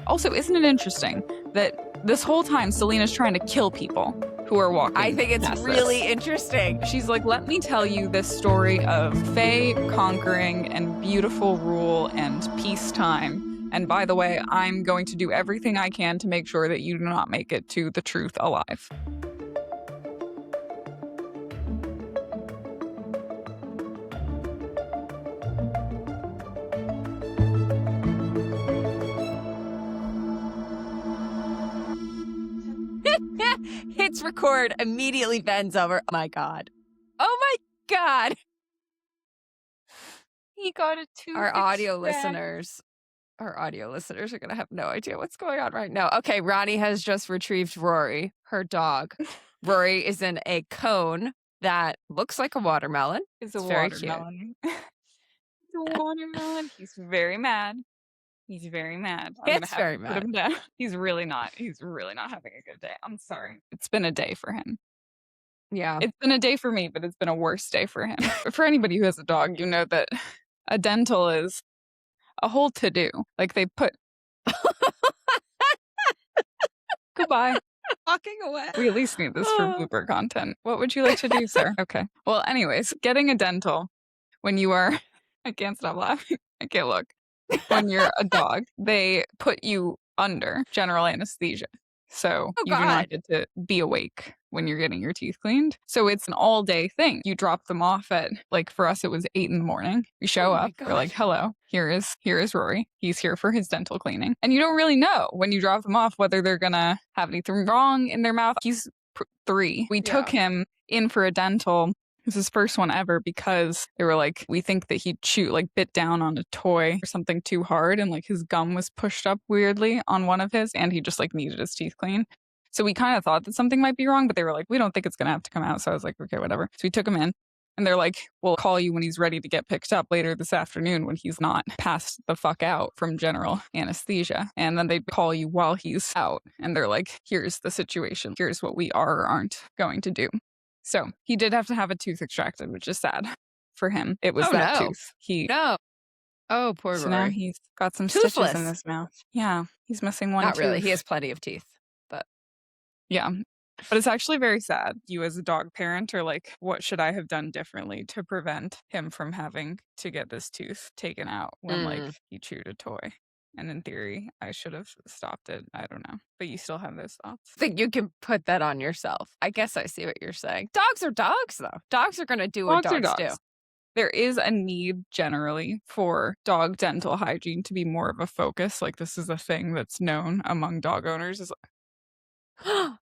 Also, isn't it interesting that this whole time Selena's trying to kill people who are walking? I think it's really interesting. She's like, let me tell you this story of Fae conquering and beautiful rule and peacetime. And by the way, I'm going to do everything I can to make sure that you do not make it to the truth alive. Hits record, immediately bends over. Oh my God. Oh my God. He got a tooth Our audio extract. listeners are going to have no idea what's going on right now. Okay, Ronnie has just retrieved Rory, her dog. Rory is in a cone that looks like a watermelon. It's a very watermelon. It's a watermelon. He's very mad. He's very mad. It's very mad. Put him down. He's really not having a good day. I'm sorry. It's been a day for him. Yeah. It's been a day for me, but it's been a worse day for him. But for anybody who has a dog, you know that a dental is a whole to-do. Like they put... Goodbye. Walking away. We at least need this for blooper content. What would you like to do, sir? Okay. Well, anyways, getting a dental when you are... I can't stop laughing. I can't look. When you're a dog, they put you under general anesthesia. So you do not get to be awake when you're getting your teeth cleaned. So it's an all day thing. You drop them off at, like for us, it was 8 a.m. We show up. We're like, hello, here is Rory. He's here for his dental cleaning. And you don't really know when you drop them off whether they're going to have anything wrong in their mouth. He's 3. We took him in for a dental. It was his first one ever because they were like, we think that he bit down on a toy or something too hard and like his gum was pushed up weirdly on one of his and he just like needed his teeth cleaned. So we kind of thought that something might be wrong, but they were like, we don't think it's going to have to come out. So I was like, okay, whatever. So we took him in and they're like, we'll call you when he's ready to get picked up later this afternoon when he's not passed the fuck out from general anesthesia. And then they call you while he's out and they're like, here's the situation. Here's what we are or aren't going to do. So he did have to have a tooth extracted, which is sad for him. It was tooth. Oh, poor Rory. So now he's got some stitches in his mouth. Yeah, he's missing one tooth. Not really. He has plenty of teeth. But yeah. But it's actually very sad. You as a dog parent are like, what should I have done differently to prevent him from having to get this tooth taken out when like he chewed a toy? And in theory, I should have stopped it. I don't know. But you still have those thoughts. I think you can put that on yourself. I guess I see what you're saying. Dogs are dogs, though. Dogs are going to do what dogs do. There is a need generally for dog dental hygiene to be more of a focus. Like this is a thing that's known among dog owners. Is What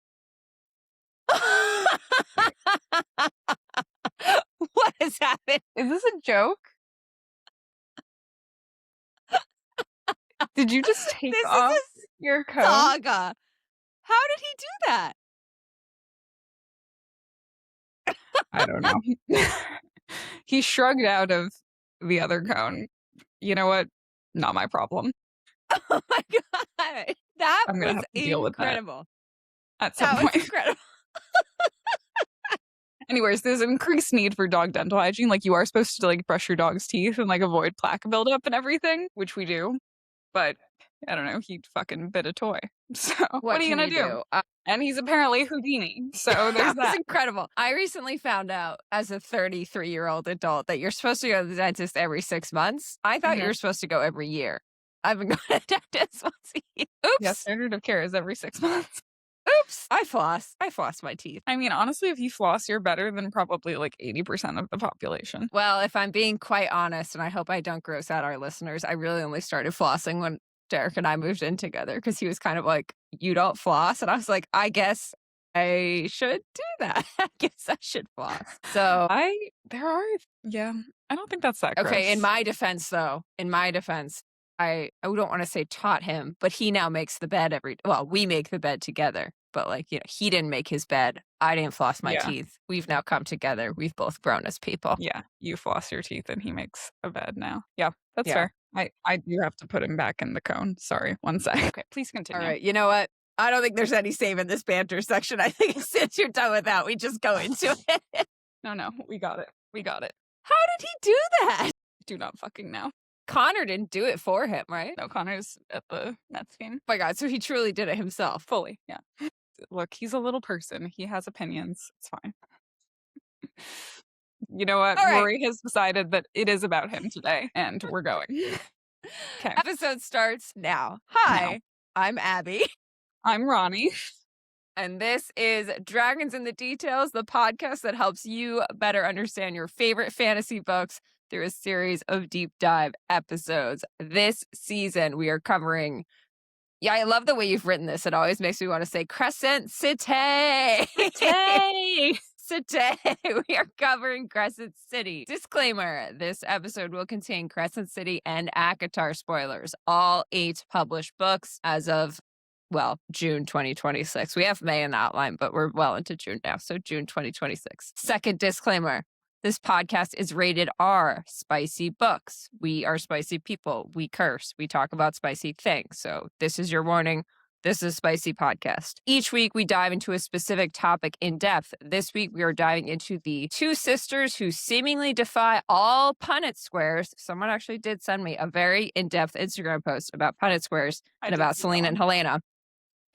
has happened? Is this a joke? Did you just take off your coat? Saga. How did he do that? I don't know. He shrugged out of the other cone. You know what? Not my problem. Oh my God. That I'm gonna was have to deal incredible. With that at some point. Was incredible. Anyways, there's an increased need for dog dental hygiene. Like you are supposed to like brush your dog's teeth and like avoid plaque buildup and everything, which we do. But I don't know, he fucking bit a toy. So what are you going to do? And he's apparently Houdini. So there's that. That's incredible. I recently found out as a 33-year-old adult that you're supposed to go to the dentist every 6 months. I thought you were supposed to go every year. I've been going to the dentist once a year. Oops. Yeah, standard of care is every 6 months. Oops. I floss my teeth. I mean, honestly, if you floss, you're better than probably like 80% of the population. Well, if I'm being quite honest, and I hope I don't gross out our listeners, I really only started flossing when Derek and I moved in together because he was kind of like, you don't floss? And I was like, I guess I should do that. I guess I should floss. So I don't think that's that gross. Okay, in my defense, though, I don't want to say taught him, but he now makes the bed we make the bed together. But like, you know, he didn't make his bed. I didn't floss my teeth. We've now come together. We've both grown as people. Yeah, you floss your teeth and he makes a bed now. Yeah, that's fair. I do have to put him back in the cone. Sorry, one sec. Okay, please continue. All right, you know what? I don't think there's any save in this banter section. I think since you're done with that, we just go into it. No, we got it. How did he do that? Do not fucking know. Connor didn't do it for him, right? No, Connor's at the Mets game. Oh my God, so he truly did it himself. Fully, yeah. Look, he's a little person. He has opinions. It's fine. You know what? All right. Rory has decided that it is about him today, and we're going. Okay. Episode starts now. Hi, I'm Abby. I'm Ronnie. And this is Dragons in the Details, the podcast that helps you better understand your favorite fantasy books through a series of deep dive episodes. This season, we are covering... Yeah, I love the way you've written this. It always makes me want to say Crescent City. Today, we are covering Crescent City. Disclaimer, this episode will contain Crescent City and ACOTAR spoilers. All 8 published books as of, well, June 2026. We have May in the outline, but we're well into June now, so June 2026. Second disclaimer, this podcast is rated R, spicy books. We are spicy people. We curse. We talk about spicy things. So this is your warning. This is a spicy podcast. Each week, we dive into a specific topic in depth. This week, we are diving into the 2 sisters who seemingly defy all punnet squares. Someone actually did send me a very in-depth Instagram post about punnet squares and about Silene and Helena.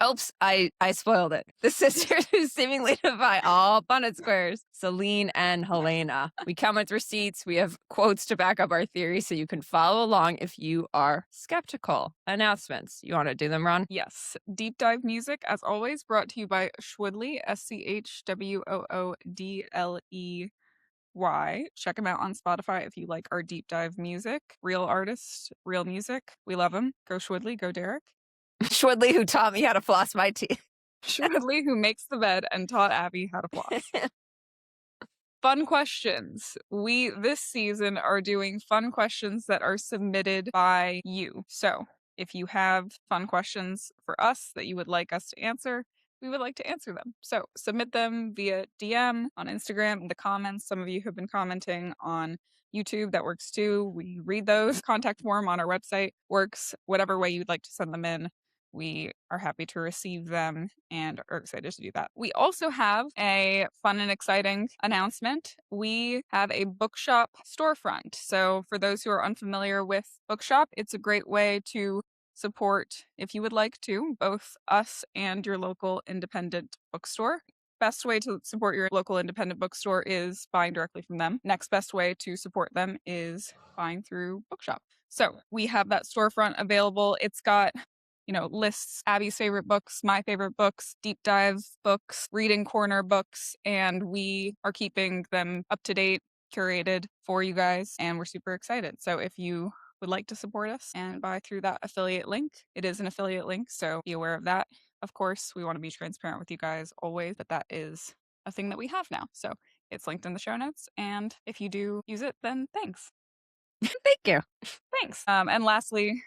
Oops, I spoiled it. The sisters who seemingly defy all punnet squares, Silene and Helena. We come with receipts. We have quotes to back up our theory so you can follow along if you are skeptical. Announcements. You want to do them, Ron? Yes. Deep dive music, as always, brought to you by Schwoodley, SCHWOODLEY. Check them out on Spotify if you like our deep dive music. Real artists, real music. We love them. Go Schwoodley, go Derek. Schwoodley, who taught me how to floss my teeth. Schwoodley, who makes the bed and taught Abby how to floss. Fun questions. We, this season, are doing fun questions that are submitted by you. So, if you have fun questions for us that you would like us to answer, we would like to answer them. So, submit them via DM on Instagram in the comments. Some of you have been commenting on YouTube. That works too. We read those. Contact form on our website works. Whatever way you'd like to send them in, we are happy to receive them and are excited to do that. We also have a fun and exciting announcement. We have a bookshop storefront. So for those who are unfamiliar with bookshop, it's a great way to support, if you would like to, both us and your local independent bookstore. Best way to support your local independent bookstore is buying directly from them. Next best way to support them is buying through bookshop. So we have that storefront available. It's got lists, Abby's favorite books, my favorite books, deep dive books, reading corner books, and we are keeping them up to date, curated for you guys, and we're super excited. So if you would like to support us and buy through that affiliate link, it is an affiliate link, so be aware of that. Of course, we want to be transparent with you guys always, but that is a thing that we have now. So it's linked in the show notes, and if you do use it, then thanks. Thank you. Thanks. And lastly,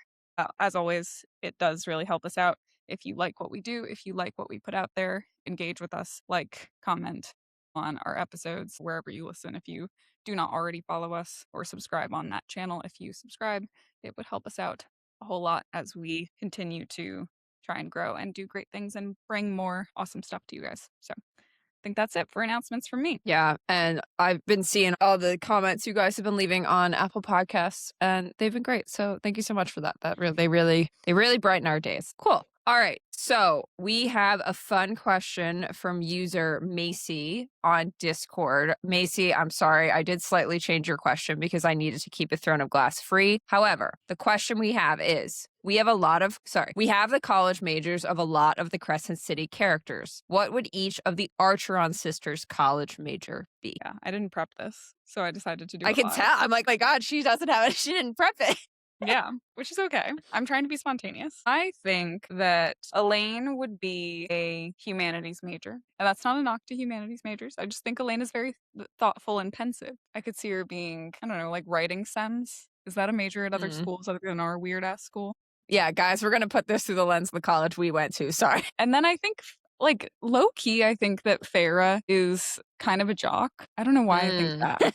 as always, it does really help us out. If you like what we do, if you like what we put out there, engage with us, like, comment on our episodes wherever you listen. If you do not already follow us or subscribe on that channel, if you subscribe, it would help us out a whole lot as we continue to try and grow and do great things and bring more awesome stuff to you guys. So I think that's it for announcements from me. Yeah, and I've been seeing all the comments you guys have been leaving on Apple Podcasts, and they've been great. So thank you so much for that. They really brighten our days. Cool. All right, so we have a fun question from user Macy on Discord. Macy, I'm sorry, I did slightly change your question because I needed to keep it Throne of Glass free. However, the question we have is, we have the college majors of a lot of the Crescent City characters. What would each of the Archeron sisters' college major be? Yeah, I didn't prep this, so I decided to do I it can live. tell. I'm like, my God, she doesn't have it. She didn't prep it. Yeah, which is okay. I'm trying to be spontaneous. I think that Elaine would be a humanities major. And that's not a knock to humanities majors. I just think Elaine is very thoughtful and pensive. I could see her being, I don't know, like writing sems. Is that a major at other schools other than our weird-ass school? Yeah, guys, we're going to put this through the lens of the college we went to. Sorry. And then I think, like, low-key, I think that Farah is kind of a jock. I don't know why I think that.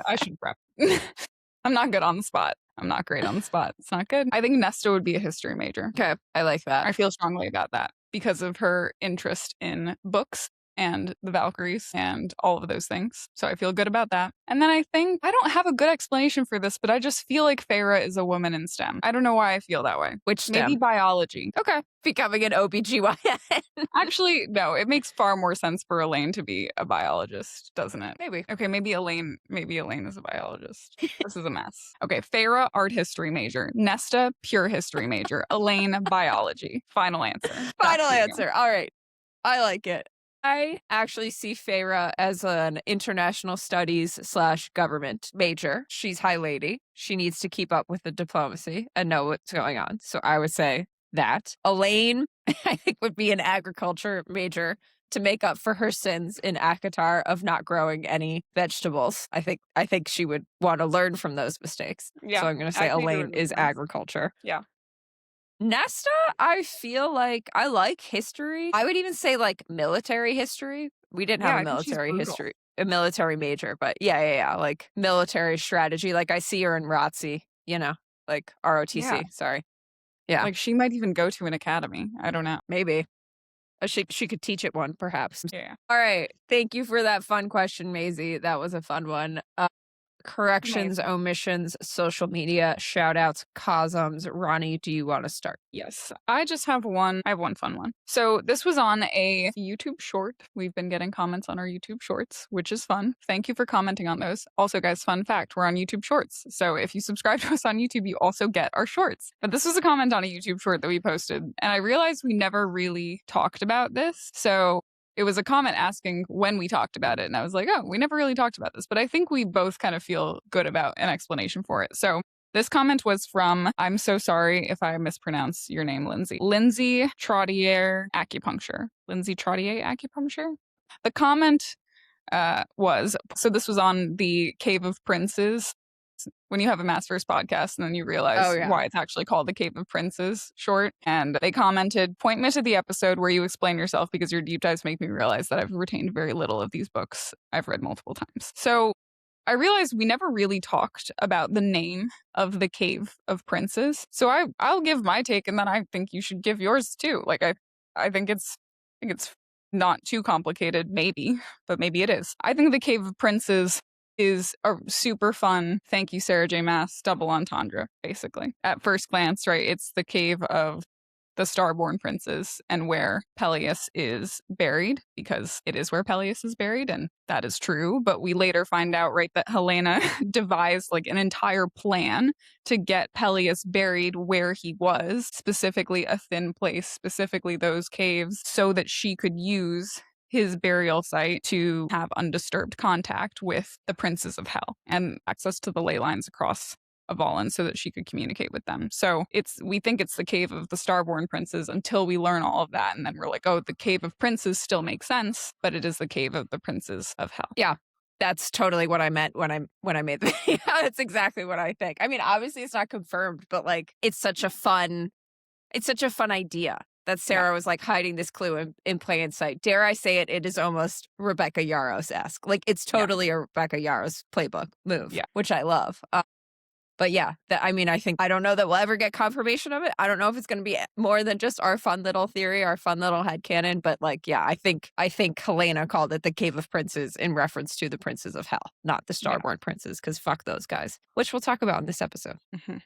I should prep. I'm not good on the spot. I'm not great on the spot. It's not good. I think Nesta would be a history major. Okay, I like that. I feel strongly about that because of her interest in books and the Valkyries and all of those things. So I feel good about that. And then I think, I don't have a good explanation for this, but I just feel like Feyre is a woman in STEM. I don't know why I feel that way. Which STEM? Maybe biology. Okay. Becoming an OBGYN. Actually, no, it makes far more sense for Elaine to be a biologist, doesn't it? Maybe. Okay, maybe Elaine is a biologist. This is a mess. Okay, Feyre, art history major. Nesta, pure history major. Elaine, biology. Final answer. Final answer. All right. I like it. I actually see Feyre as an international studies / government major. She's high lady. She needs to keep up with the diplomacy and know what's going on. So I would say that. Elaine, I think, would be an agriculture major to make up for her sins in ACOTAR of not growing any vegetables. I think she would want to learn from those mistakes. Yeah, so I'm going to say Elaine is agriculture. Yeah. Nesta, I feel like I like history. I would even say like military history. We didn't have a military major, but yeah, like military strategy. Like I see her in ROTC, like ROTC. Yeah. Sorry. Yeah. Like she might even go to an academy. I don't know. Maybe. She could teach it one, perhaps. Yeah. All right. Thank you for that fun question, Maisie. That was a fun one. Corrections, omissions, social media, shout outs, COSMs. Ronnie, do you want to start? Yes. I just have one. I have one fun one. So this was on a YouTube short. We've been getting comments on our YouTube shorts, which is fun. Thank you for commenting on those. Also, guys, fun fact, we're on YouTube shorts. So if you subscribe to us on YouTube, you also get our shorts. But this was a comment on a YouTube short that we posted. And I realized we never really talked about this. So it was a comment asking when we talked about it. And I was like, oh, we never really talked about this. But I think we both kind of feel good about an explanation for it. So this comment was from, I'm so sorry if I mispronounce your name, Lindsay. Lindsay Trottier Acupuncture. Lindsay Trottier Acupuncture? The comment was, so this was on the Cave of Princes. When you have a Maasverse podcast and then you realize why it's actually called the Cave of Princes short. And they commented, point me to the episode where you explain yourself because your deep dives make me realize that I've retained very little of these books I've read multiple times. So I realized we never really talked about the name of the Cave of Princes. So I'll give my take and then I think you should give yours too. Like I think it's not too complicated, maybe, but maybe it is. I think the Cave of Princes is a super fun, thank you, Sarah J. Maas, double entendre, basically. At first glance, right, it's the cave of the Starborn Princes and where Peleus is buried, because it is where Peleus is buried, and that is true. But we later find out, right, that Helena devised like an entire plan to get Peleus buried where he was, specifically a thin place, specifically those caves, so that she could use his burial site to have undisturbed contact with the princes of hell and access to the ley lines across Avallen so that she could communicate with them. So we think it's the cave of the Starborn Princes until we learn all of that. And then we're like, oh, the cave of princes still makes sense, but it is the cave of the princes of hell. Yeah. That's totally what I meant when I made the video. That's exactly what I think. I mean, obviously it's not confirmed, but like it's such a fun idea. That Sarah was like hiding this clue in plain sight. Dare I say it, it is almost Rebecca Yarros-esque. Like it's totally a Rebecca Yarros playbook move, which I love. But yeah, I don't know that we'll ever get confirmation of it. I don't know if it's going to be more than just our fun little theory, our fun little headcanon. But like, yeah, I think Helena called it the Cave of Princes in reference to the Princes of Hell, not the Starborn Princes, because fuck those guys, which we'll talk about in this episode. Mm-hmm.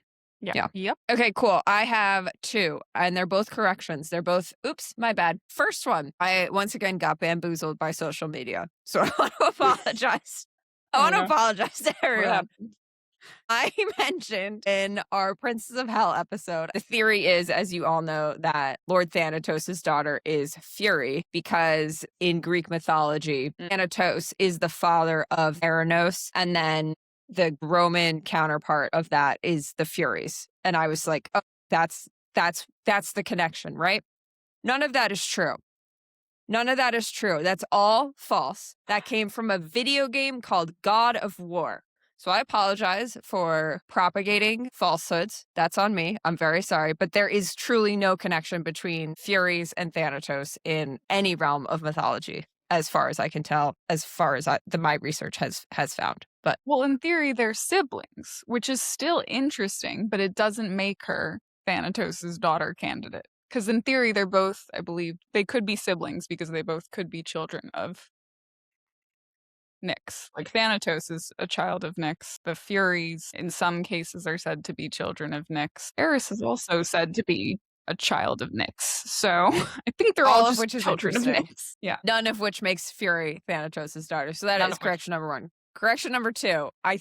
Yeah. Yep. Okay, cool. I have two, and they're both corrections. They're both, oops, my bad. First one, I once again got bamboozled by social media. So I want to apologize. I want to apologize to everyone. I mentioned in our Princes of Hell episode, the theory is, as you all know, that Lord Thanatos' daughter is Fury because in Greek mythology, Thanatos is the father of Theranos, and then the Roman counterpart of that is the Furies. And I was like, oh, that's the connection, right? None of that is true. That's all false. That came from a video game called God of War. So I apologize for propagating falsehoods. That's on me. I'm very sorry. But there is truly no connection between Furies and Thanatos in any realm of mythology, as far as I can tell, as far as my research has found. But well, in theory, they're siblings, which is still interesting, but it doesn't make her Thanatos' daughter candidate. Because in theory, they're both, I believe, they could be siblings because they both could be children of Nyx. Like Thanatos is a child of Nyx. The Furies, in some cases, are said to be children of Nyx. Eris is also said to be a child of Nyx. So I think they're all of just which is children of interesting. Nyx. Yeah. None of which makes Fury Thanatos' daughter. So that None is of which. correction number 1. Correction number 2. I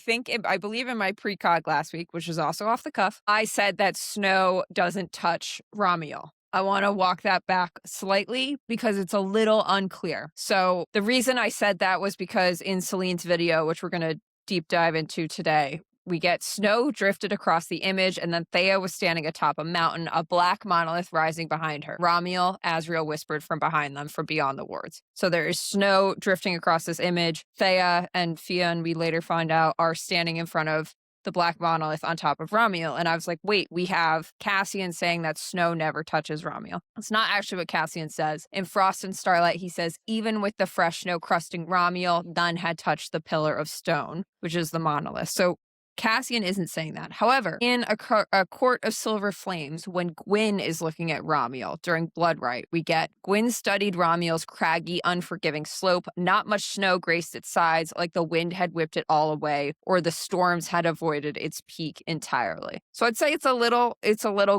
believe in my Pre-Cog last week, which is also off the cuff, I said that Snow doesn't touch Ramiel. I want to walk that back slightly because it's a little unclear. So the reason I said that was because in Selene's video, which we're going to deep dive into today, we get Snow drifted across the image, and then Theia was standing atop a mountain, a black monolith rising behind her. Ramiel, Asriel whispered from behind them from beyond the wards. So there is Snow drifting across this image. Theia and Fionn, we later find out, are standing in front of the black monolith on top of Ramiel. And I was like, wait, we have Cassian saying that Snow never touches Ramiel. It's not actually what Cassian says. In Frost and Starlight, he says, even with the fresh snow crusting Ramiel, none had touched the pillar of stone, which is the monolith. So Cassian isn't saying that. However, in a Court of Silver Flames, when Gwyn is looking at Ramiel during Blood Rite, we get Gwyn studied Ramiel's craggy, unforgiving slope. Not much snow graced its sides, like the wind had whipped it all away, or the storms had avoided its peak entirely. So I'd say it's a little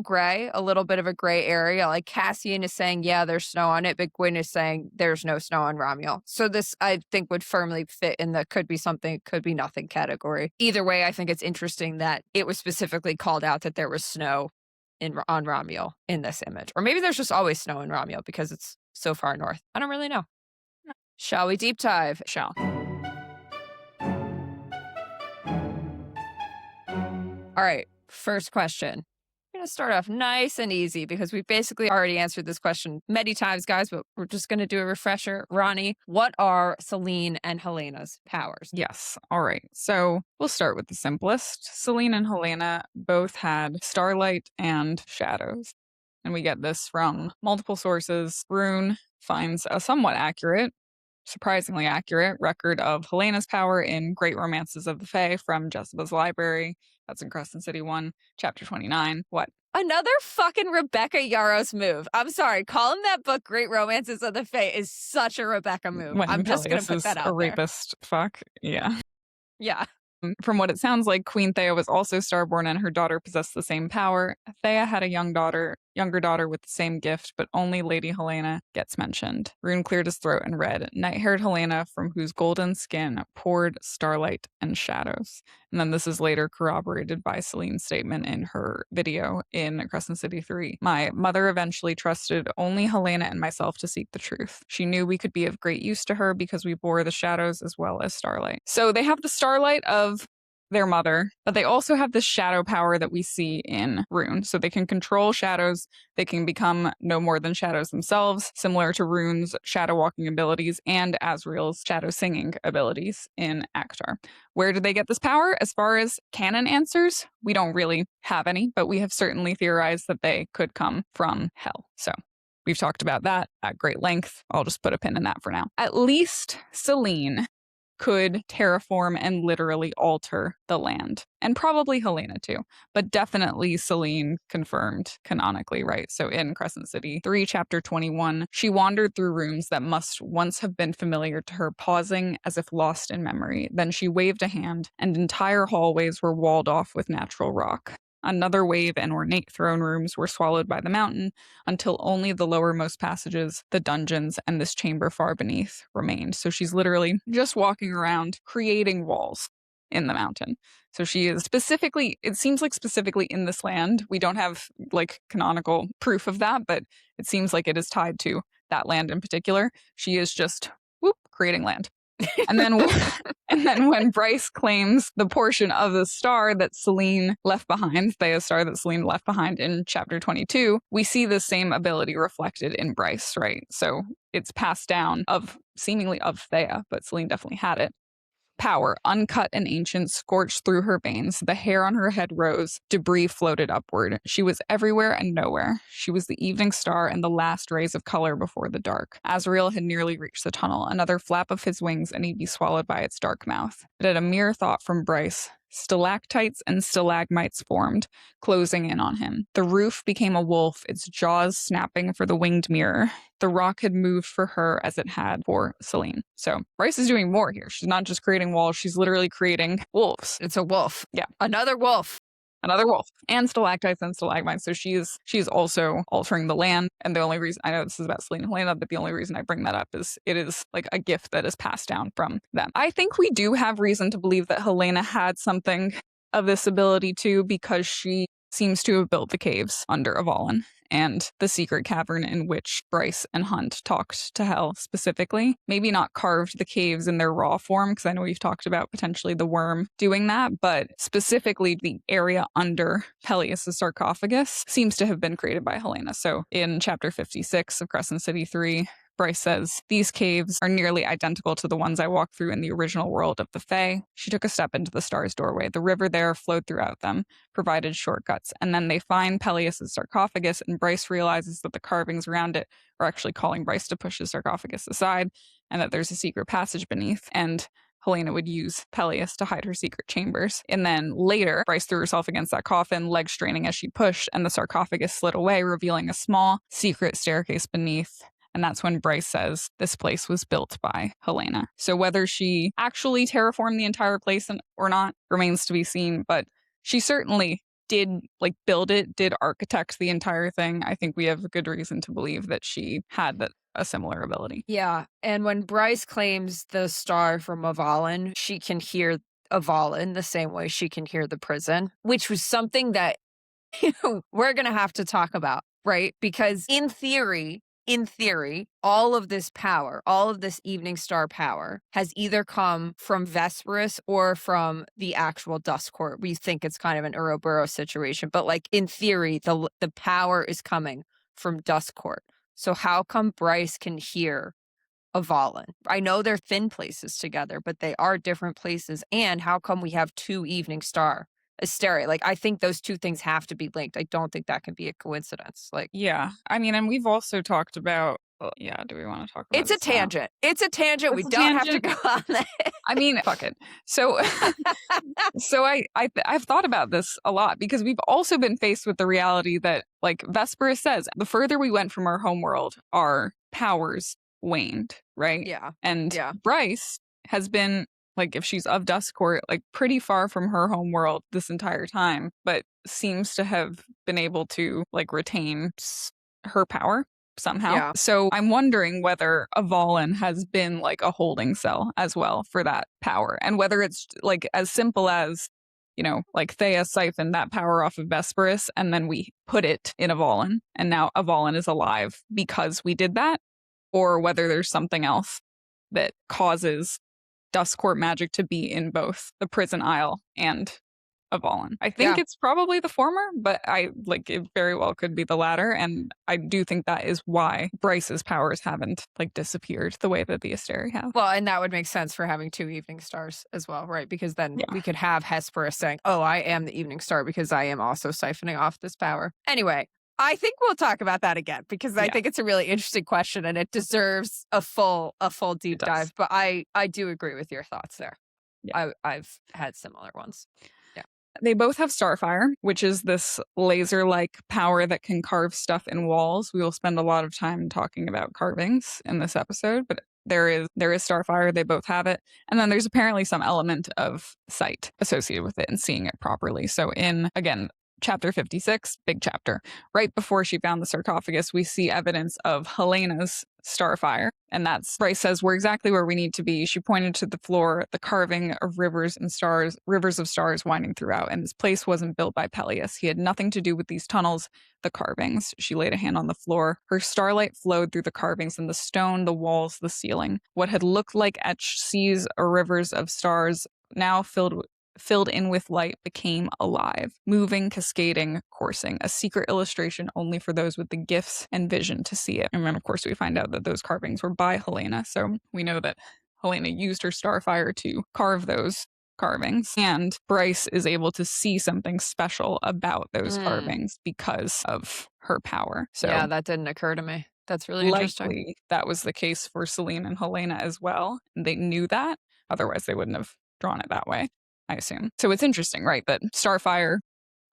gray, a little bit of a gray area. Like Cassian is saying, yeah, there's snow on it, but Gwyn is saying there's no snow on Ramiel. So this, I think, would firmly fit in the could be something, could be nothing category. Either way, I think it's interesting that it was specifically called out that there was snow on Ramiel in this image. Or maybe there's just always snow in Ramiel because it's so far north. I don't really know. Shall we deep dive? Shall. All right, first question. We're going to start off nice and easy because we basically already answered this question many times, guys, but we're just going to do a refresher. Ronnie, what are Silene and Helena's powers? Yes. All right. So we'll start with the simplest. Silene and Helena both had starlight and shadows. And we get this from multiple sources. Rune finds a somewhat accurate, surprisingly accurate record of Helena's power in Great Romances of the Fae from Jessica's Library. That's in Crescent City 1, Chapter 29. What? Another fucking Rebecca Yarros move. I'm sorry. Calling that book Great Romances of the Fae is such a Rebecca move. When I'm just going to Peleus put that is out a rapist fuck. Yeah. there. Yeah. From what it sounds like, Queen Theia was also starborn and her daughter possessed the same power. Theia had a younger daughter with the same gift, but only Lady Helena gets mentioned. Rune cleared his throat and read, night-haired Helena, from whose golden skin poured starlight and shadows. And then this is later corroborated by Selene's statement in her video in Crescent City 3. My mother eventually trusted only Helena and myself to seek the truth. She knew we could be of great use to her because we bore the shadows as well as starlight. So they have the starlight of their mother, but they also have this shadow power that we see in Rune. So they can control shadows. They can become no more than shadows themselves, similar to Rune's shadow walking abilities and Asriel's shadow singing abilities in ACOTAR. Where did they get this power? As far as canon answers, we don't really have any, but we have certainly theorized that they could come from hell. So we've talked about that at great length. I'll just put a pin in that for now. At least Silene could terraform and literally alter the land. And probably Helena too, but definitely Silene confirmed canonically, right? So in Crescent City 3, Chapter 21, she wandered through rooms that must once have been familiar to her, pausing as if lost in memory. Then she waved a hand, and entire hallways were walled off with natural rock. Another wave and ornate throne rooms were swallowed by the mountain until only the lowermost passages, the dungeons, and this chamber far beneath remained. So she's literally just walking around creating walls in the mountain. So she is specifically, it seems like specifically in this land. We don't have like canonical proof of that, but it seems like it is tied to that land in particular. She is just creating land. And then when Bryce claims the portion of the star that Silene left behind, Theia's star that Silene left behind in Chapter 22, we see the same ability reflected in Bryce, right? So it's passed down seemingly of Theia, but Silene definitely had it. Power, uncut and ancient, scorched through her veins. The hair on her head rose. Debris floated upward. She was everywhere and nowhere. She was the evening star and the last rays of color before the dark. Asriel had nearly reached the tunnel. Another flap of his wings and he'd be swallowed by its dark mouth. But at a mere thought from Bryce, Stalactites and stalagmites formed, closing in on him. The roof became a wolf, its jaws snapping for the winged mirror. The rock had moved for her as it had for Silene. So Bryce is doing more here. She's not just creating walls, she's literally creating wolves. It's a wolf. Yeah. Another wolf. Another wolf. And stalactites and stalagmites. So she's also altering the land. And the only reason, I know this is about Silene and Helena, but the only reason I bring that up is it is like a gift that is passed down from them. I think we do have reason to believe that Helena had something of this ability too, because she seems to have built the caves under Avallen and the secret cavern in which Bryce and Hunt talked to Hel specifically. Maybe not carved the caves in their raw form, because I know we've talked about potentially the worm doing that, but specifically the area under Peleus' sarcophagus seems to have been created by Helena. So in chapter 56 of Crescent City 3, Bryce says, "These caves are nearly identical to the ones I walked through in the original world of the Fae." She took a step into the star's doorway. The river there flowed throughout them, provided shortcuts, and then they find Peleus' sarcophagus, and Bryce realizes that the carvings around it are actually calling Bryce to push his sarcophagus aside, and that there's a secret passage beneath, and Helena would use Peleus to hide her secret chambers. And then later, Bryce threw herself against that coffin, legs straining as she pushed, and the sarcophagus slid away, revealing a small, secret staircase beneath. And that's when Bryce says this place was built by Helena. So whether she actually terraformed the entire place or not remains to be seen, but she certainly did build it, did architect the entire thing. I think we have a good reason to believe that she had a similar ability. Yeah. And when Bryce claims the star from Avallen, she can hear Avallen the same way she can hear the prison, which was something that we're going to have to talk about, right? Because in theory, all of this power, all of this Evening Star power has either come from Vesperus or from the actual Dusk Court. We think it's kind of an Ouroboros situation, but in theory, the power is coming from Dusk Court. So how come Bryce can hear Avallen? I know they're thin places together, but they are different places. And how come we have two Evening Star Asteria? I think those two things have to be linked. I don't think that can be a coincidence. Yeah. I mean, and we've also talked about, do we want to talk about It's a tangent. It's a tangent. We don't have to go on that. I mean, fuck it. So I've thought about this a lot, because we've also been faced with the reality that, Vesperus says, the further we went from our homeworld, our powers waned, right? Yeah. And Bryce has been, if she's of Dusk Court, pretty far from her homeworld this entire time, but seems to have been able to retain her power somehow. Yeah. So I'm wondering whether Avallen has been a holding cell as well for that power, and whether it's as simple as, Theia siphoned that power off of Vesperus and then we put it in Avallen, and now Avallen is alive because we did that, or whether there's something else that causes Dusk Court magic to be in both the Prison Isle and Avallen. I think it's probably the former, but it very well could be the latter, and I do think that is why Bryce's powers haven't disappeared the way that the Asteri have. Well, and that would make sense for having two Evening Stars as well, right? Because then we could have Hesperus saying, "Oh, I am the Evening Star because I am also siphoning off this power." Anyway, I think we'll talk about that again, because I think it's a really interesting question and it deserves a full deep dive. But I do agree with your thoughts there. Yeah. I've had similar ones. Yeah. They both have Starfire, which is this laser-like power that can carve stuff in walls. We will spend a lot of time talking about carvings in this episode, but there is Starfire. They both have it. And then there's apparently some element of sight associated with it and seeing it properly. So in, again, Chapter 56, big chapter. Right before she found the sarcophagus, we see evidence of Helena's Starfire. And that's, Bryce says, we're exactly where we need to be. She pointed to the floor, the carving of rivers of stars winding throughout. And this place wasn't built by Peleus. He had nothing to do with these tunnels, the carvings. She laid a hand on the floor. Her starlight flowed through the carvings and the stone, the walls, the ceiling. What had looked like etched seas or rivers of stars now filled in with light became alive, moving, cascading, coursing, a secret illustration only for those with the gifts and vision to see it. And then, of course, we find out that those carvings were by Helena, so we know that Helena used her Starfire to carve those carvings, and Bryce is able to see something special about those carvings because of her power. So yeah, that didn't occur to me. That's really interesting. Likely that was the case for Silene and Helena as well. And they knew that, otherwise they wouldn't have drawn it that way. I assume. So it's interesting, right, that Starfire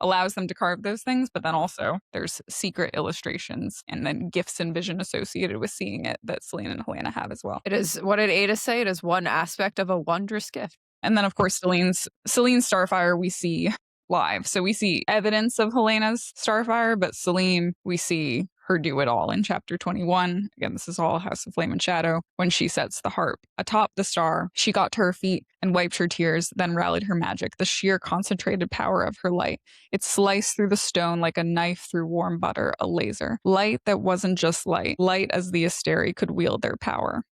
allows them to carve those things, but then also there's secret illustrations and then gifts and vision associated with seeing it that Silene and Helena have as well. It is, what did Ada say? It is one aspect of a wondrous gift. And then, of course, Selene's Starfire we see live. So we see evidence of Helena's Starfire, but Silene, we see her do it all in chapter 21. Again, this is all House of Flame and Shadow. When she sets the harp atop the star, she got to her feet and wiped her tears, then rallied her magic, the sheer concentrated power of her light. It sliced through the stone like a knife through warm butter, a laser. Light that wasn't just light, light as the Asteri could wield their power.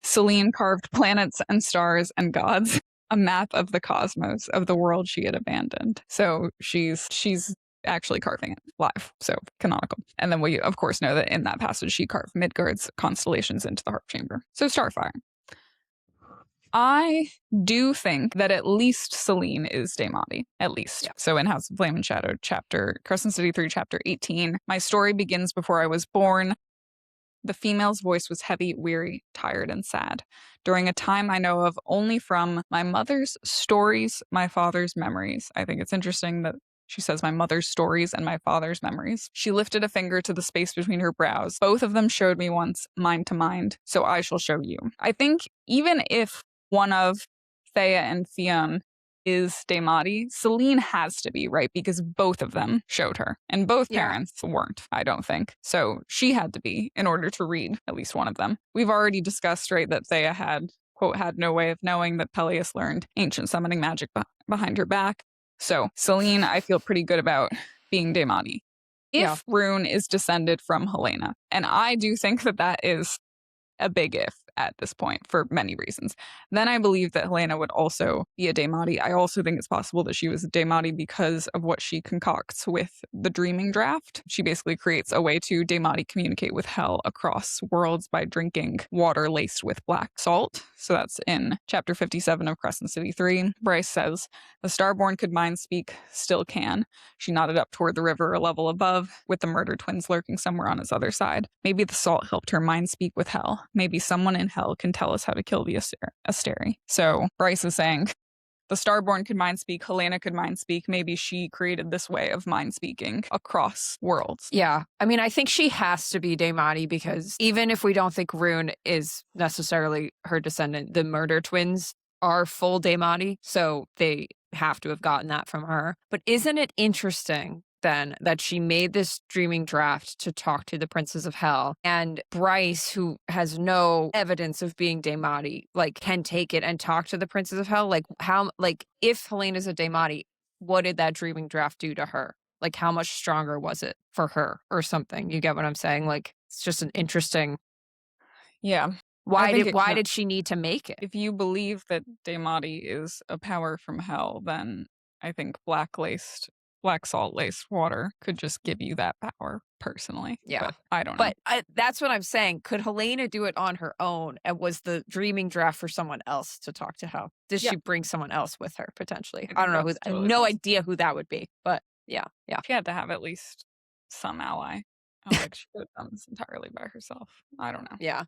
Silene carved planets and stars and gods, a map of the cosmos, of the world she had abandoned. So she's actually carving it live, so canonical. And then we, of course, know that in that passage she carved Midgard's constellations into the harp chamber. So Starfire. I do think that at least Silene is Daemati, at least. Yeah. So in House of Flame and Shadow, chapter Crescent City 3, chapter 18, my story begins before I was born. The female's voice was heavy, weary, tired, and sad. During a time I know of only from my mother's stories, my father's memories. I think it's interesting that she says my mother's stories and my father's memories. She lifted a finger to the space between her brows. Both of them showed me once, mind to mind, so I shall show you. I think even if one of Theia and Theon is Daemati, Silene has to be, right? Because both of them showed her. And both parents weren't, I don't think. So she had to be in order to read at least one of them. We've already discussed, right, that Theia had, quote, had no way of knowing that Peleus learned ancient summoning magic behind her back. So Silene, I feel pretty good about being Daemati. If Rune is descended from Helena, and I do think that that is a big if at this point for many reasons, then I believe that Helena would also be a Daemati. I also think it's possible that she was a Daemati because of what she concocts with the dreaming draft. She basically creates a way to Daemati communicate with hell across worlds by drinking water laced with black salt. So that's in chapter 57 of Crescent City 3. Bryce says, the Starborn could mind speak, still can. She nodded up toward the river a level above, with the murder twins lurking somewhere on its other side. Maybe the salt helped her mind speak with hell. Maybe someone in hell can tell us how to kill the Asteri. So Bryce is saying the Starborn could mind speak, Helena could mind speak. Maybe she created this way of mind speaking across worlds. Yeah. I mean, I think she has to be Daemati because even if we don't think Rune is necessarily her descendant, the murder twins are full Daemati, so they have to have gotten that from her. But isn't it interesting then that she made this dreaming draft to talk to the princes of hell, and Bryce, who has no evidence of being Daemati, like can take it and talk to the princes of hell? Like how, like if Helena's a Daemati, what did that dreaming draft do to her? Like how much stronger was it for her or something? You get what I'm saying? Like it's just an interesting. Yeah. Why did she need to make it? If you believe that Daemati is a power from hell, then I think black salt laced water could just give you that power personally. Yeah. But I don't know. But that's what I'm saying. Could Helena do it on her own? And was the dreaming draft for someone else to talk to hell? Did she bring someone else with her potentially? I don't know. I have no idea who that would be. But yeah. She had to have at least some ally. Like she could have done this entirely by herself. I don't know. Yeah.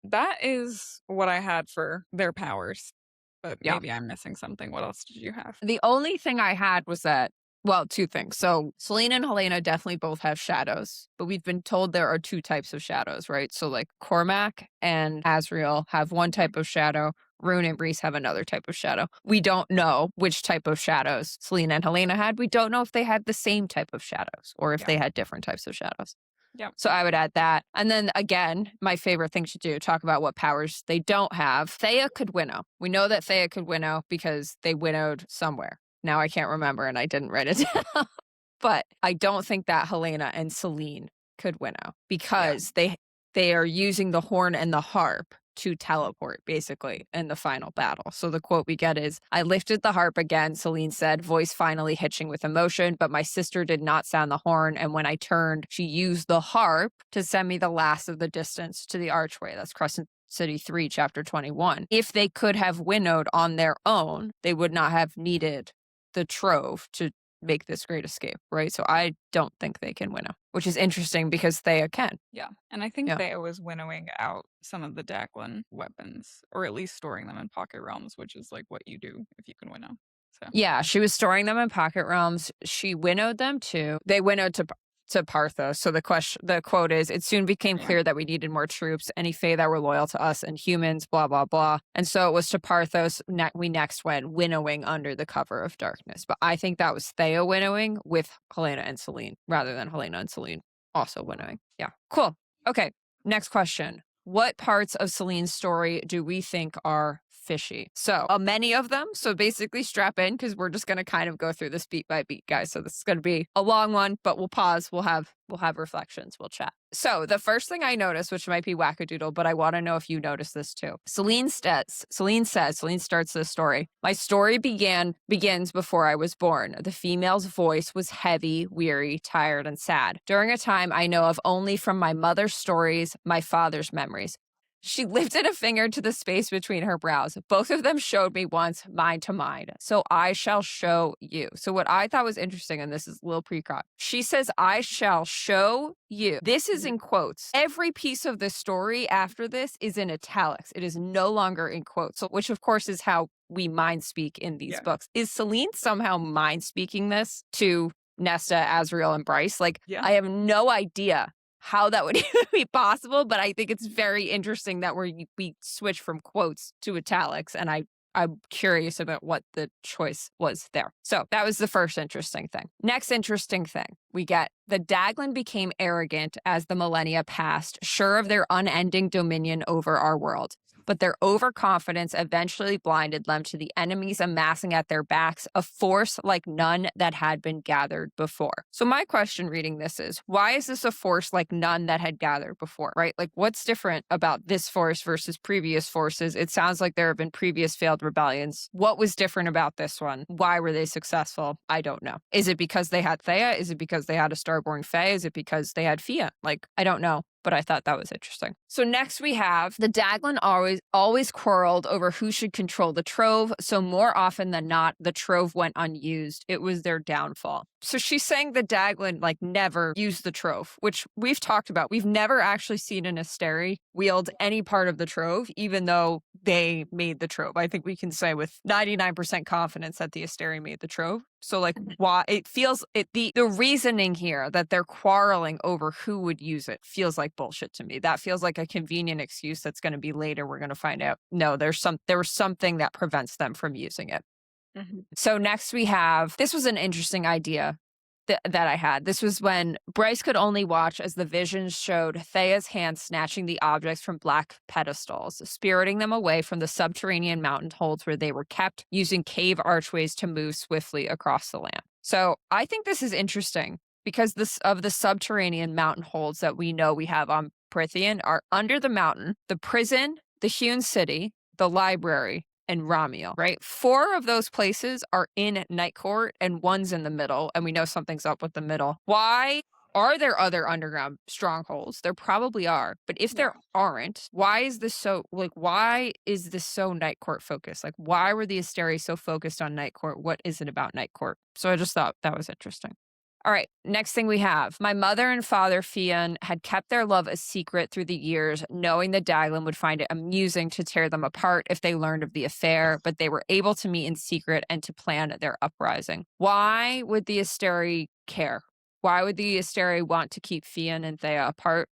That is what I had for their powers. But maybe I'm missing something. What else did you have? The only thing I had was that, well, two things. So Silene and Helena definitely both have shadows, but we've been told there are two types of shadows, right? So like Cormac and Azrael have one type of shadow. Rune and Breeze have another type of shadow. We don't know which type of shadows Silene and Helena had. We don't know if they had the same type of shadows or if they had different types of shadows. Yeah. So I would add that. And then again, my favorite thing to do, talk about what powers they don't have. Theia could winnow. We know that Theia could winnow because they winnowed somewhere. Now I can't remember and I didn't write it down. But I don't think that Helena and Silene could winnow because they are using the horn and the harp to teleport, basically, in the final battle. So the quote we get is, I lifted the harp again, Silene said, voice finally hitching with emotion, but my sister did not sound the horn, and when I turned, she used the harp to send me the last of the distance to the archway. That's Crescent City 3, chapter 21. If they could have winnowed on their own, they would not have needed the trove to make this great escape, right? So I don't think they can winnow. which is interesting because Theia can. Yeah. And I think Yeah. Theia was winnowing out some of the Daglan weapons, or at least storing them in pocket realms, which is like what you do if you can winnow. So Yeah, she was storing them in pocket realms. She winnowed them too. They winnowed to Parthos. So the quote is, "It soon became clear that we needed more troops, any Fae that were loyal to us and humans, blah, blah, blah." And so it was to Parthos we next went winnowing under the cover of darkness. But I think that was Theia winnowing with Helena and Silene rather than Helena and Silene also winnowing. Yeah, cool. Okay, next question. What parts of Selene's story do we think are fishy? So many of them. So basically strap in because we're just going to kind of go through this beat by beat, guys. So this is going to be a long one, but we'll pause. We'll have reflections. We'll chat. So the first thing I noticed, which might be wackadoodle, but I want to know if you notice this too. Selene starts this story. "My story begins before I was born. The female's voice was heavy, weary, tired, and sad. During a time I know of only from my mother's stories, my father's memories. She lifted a finger to the space between her brows. Both of them showed me once, mind to mind. So I shall show you." So what I thought was interesting, and this is Lil Pre-Cog, she says, "I shall show you." This is in quotes. Every piece of the story after this is in italics. It is no longer in quotes, so, which of course is how we mind speak in these books. Is Selene somehow mind speaking this to Nesta, Azriel, and Bryce? Like, I have no idea how that would even be possible, but I think it's very interesting that we switch from quotes to italics, and I'm curious about what the choice was there. So that was the first interesting thing. Next interesting thing, we get the Daglan became arrogant as the millennia passed, sure of their unending dominion over our world. But their overconfidence eventually blinded them to the enemies amassing at their backs, a force like none that had been gathered before. So my question reading this is, why is this a force like none that had gathered before, right? Like, what's different about this force versus previous forces? It sounds like there have been previous failed rebellions. What was different about this one? Why were they successful? I don't know. Is it because they had Theia? Is it because they had a starborn Fae? Is it because they had Fia? Like, I don't know. But I thought that was interesting. So next we have the Daglan always quarreled over who should control the trove. So more often than not, the trove went unused. It was their downfall. So she's saying the Daglan never used the trove, which we've talked about. We've never actually seen an Asteri wield any part of the trove, even though they made the trove. I think we can say with 99% confidence that the Asteri made the trove. So why it feels the reasoning here that they're quarreling over who would use it feels like bullshit to me. That feels like a convenient excuse that's going to be later. We're going to find out. No, there was something that prevents them from using it. Mm-hmm. So next we have, this was an interesting idea that I had. This was when Bryce could only watch as the visions showed Theia's hand snatching the objects from black pedestals, spiriting them away from the subterranean mountain holds where they were kept, using cave archways to move swiftly across the land. So I think this is interesting because of the subterranean mountain holds that we know we have on Prythian are under the mountain, the prison, the hewn city, the library, and Ramiel, right? 4 of those places are in Night Court and one's in the middle, and we know something's up with the middle. Why are there other underground strongholds? There probably are, but if there aren't, why is this so Night Court focused? Like, why were the Asteri so focused on Night Court? What is it about Night Court? So I just thought that was interesting. All right, next thing we have. My mother and father, Fian, had kept their love a secret through the years, knowing the Daglan would find it amusing to tear them apart if they learned of the affair, but they were able to meet in secret and to plan their uprising. Why would the Asteri care? Why would the Asteri want to keep Fian and Theia apart?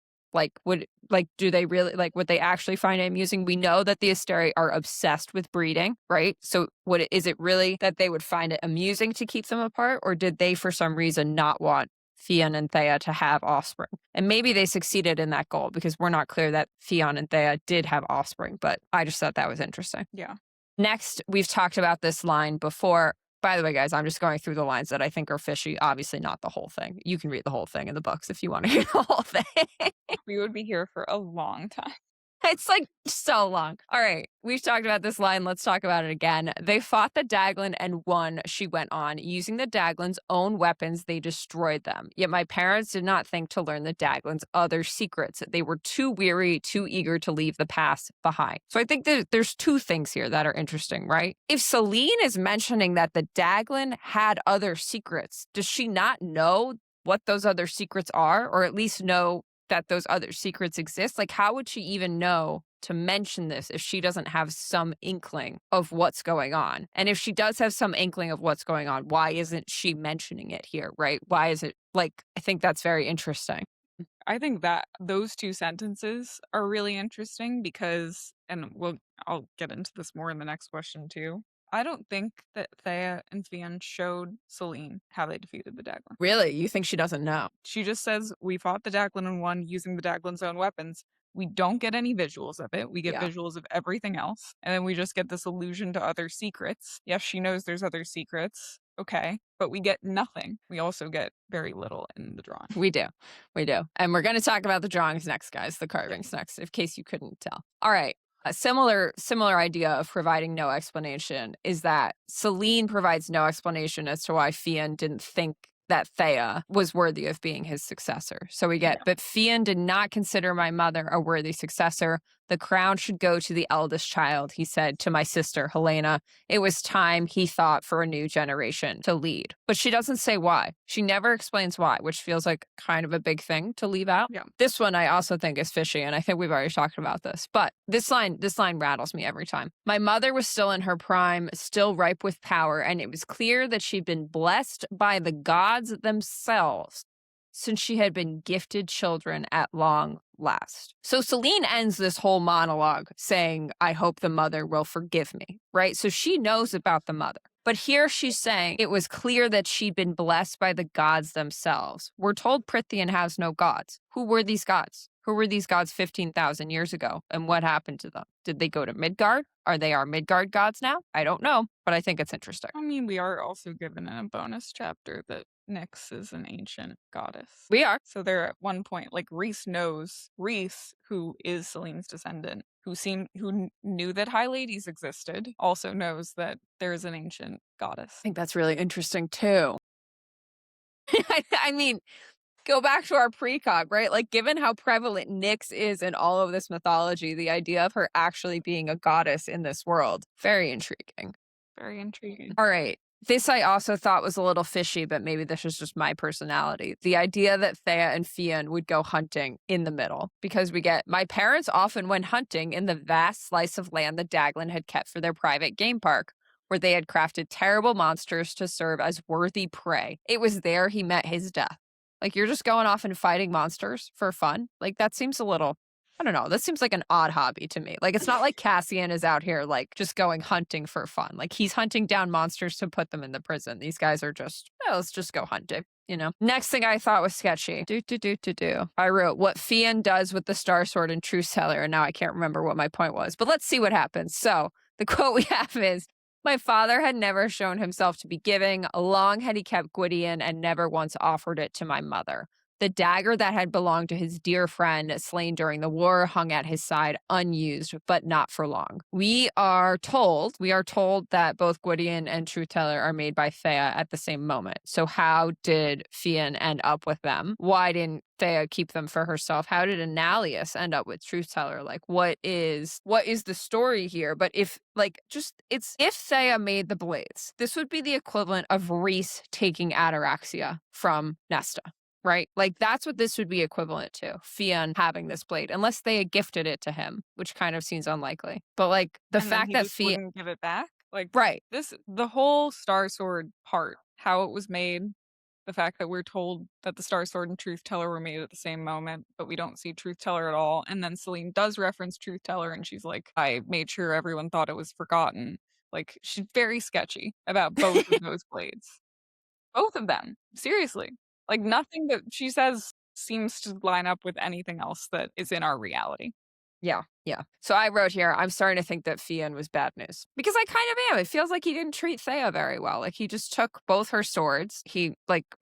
Would they actually find it amusing? We know that the Asteri are obsessed with breeding, right? So is it really that they would find it amusing to keep them apart? Or did they, for some reason, not want Fian and Theia to have offspring? And maybe they succeeded in that goal because we're not clear that Fian and Theia did have offspring, but I just thought that was interesting. Yeah. Next, we've talked about this line before. By the way, guys, I'm just going through the lines that I think are fishy. Obviously not the whole thing. You can read the whole thing in the books if you want to hear the whole thing. We would be here for a long time. It's so long. All right. We've talked about this line. Let's talk about it again. They fought the Daglan and won, she went on. Using the Daglan's own weapons, they destroyed them. Yet my parents did not think to learn the Daglan's other secrets. They were too weary, too eager to leave the past behind. So I think there's 2 things here that are interesting, right? If Selene is mentioning that the Daglan had other secrets, does she not know what those other secrets are, or at least know that those other secrets exist. Like, how would she even know to mention this if she doesn't have some inkling of what's going on? And if she does have some inkling of what's going on, why isn't she mentioning it here, right? Why is it like, I think that's very interesting. I think that those two sentences are really interesting because, and I'll get into this more in the next question too. I don't think that Theia and Fian showed Silene how they defeated the Daglan. Really? You think she doesn't know? She just says, we fought the Daglan and won using the Daglan's own weapons. We don't get any visuals of it. We get visuals of everything else. And then we just get this allusion to other secrets. Yes, she knows there's other secrets. Okay. But we get nothing. We also get very little in the drawing. We do. We do. And we're going to talk about the drawings next, guys. The carvings next, in case you couldn't tell. All right. A similar idea of providing no explanation is that Silene provides no explanation as to why Fian didn't think that Theia was worthy of being his successor. So we get, but Fian did not consider my mother a worthy successor. The crown should go to the eldest child, he said to my sister, Helena. It was time, he thought, for a new generation to lead. But she doesn't say why. She never explains why, which feels like kind of a big thing to leave out. Yeah. This one I also think is fishy, and I think we've already talked about this. But this line rattles me every time. My mother was still in her prime, still ripe with power, and it was clear that she'd been blessed by the gods themselves since she had been gifted children at long last. So Silene ends this whole monologue saying, I hope the mother will forgive me, right? So she knows about the mother. But here she's saying it was clear that she'd been blessed by the gods themselves. We're told Prithian has no gods. Who were these gods? Who were these gods 15,000 years ago? And what happened to them? Did they go to Midgard? Are they our Midgard gods now? I don't know, but I think it's interesting. I mean, we are also given in a bonus chapter that Nyx is an ancient goddess. We are. So there at one point, like Rhys, who is Selene's descendant, who knew that high ladies existed, also knows that there is an ancient goddess. I think that's really interesting too. I mean, go back to our Pre-Cog, right? Like, given how prevalent Nyx is in all of this mythology, the idea of her actually being a goddess in this world, very intriguing. Very intriguing. All right. This I also thought was a little fishy, but maybe this is just my personality. The idea that Theia and Fian would go hunting in the middle, because we get, my parents often went hunting in the vast slice of land the Daglan had kept for their private game park, where they had crafted terrible monsters to serve as worthy prey. It was there he met his death. Like, you're just going off and fighting monsters for fun? Like, that seems a little, I don't know. That seems like an odd hobby to me. Like, it's not like Cassian is out here, like, just going hunting for fun. Like, he's hunting down monsters to put them in the prison. These guys are just, oh, let's just go hunting, you know? Next thing I thought was sketchy. I wrote, what Fian does with the Star Sword and Truth Teller, and now I can't remember what my point was. But let's see what happens. So, the quote we have is, my father had never shown himself to be giving. Long had he kept Gwydion and never once offered it to my mother. The dagger that had belonged to his dear friend slain during the war hung at his side unused, but not for long. We are told that both Gwydion and Truth Teller are made by Theia at the same moment. So how did Fian end up with them? Why didn't Theia keep them for herself? How did Annalius end up with Truth Teller? Like, what is the story here? But if Theia made the blades, this would be the equivalent of Rhys taking Ataraxia from Nesta. Right? Like, that's what this would be equivalent to. Fian having this blade, unless they had gifted it to him, which kind of seems unlikely. But, like, the fact that Fian wouldn't give it back, like, right? The whole Star Sword part, how it was made, the fact that we're told that the Star Sword and Truth Teller were made at the same moment, but we don't see Truth Teller at all. And then Silene does reference Truth Teller, and she's like, I made sure everyone thought it was forgotten. Like, she's very sketchy about both of those blades. Both of them. Seriously. Like, nothing that she says seems to line up with anything else that is in our reality. Yeah. So I wrote here, I'm starting to think that Fian was bad news. Because I kind of am. It feels like he didn't treat Theia very well. Like, he just took both her swords. He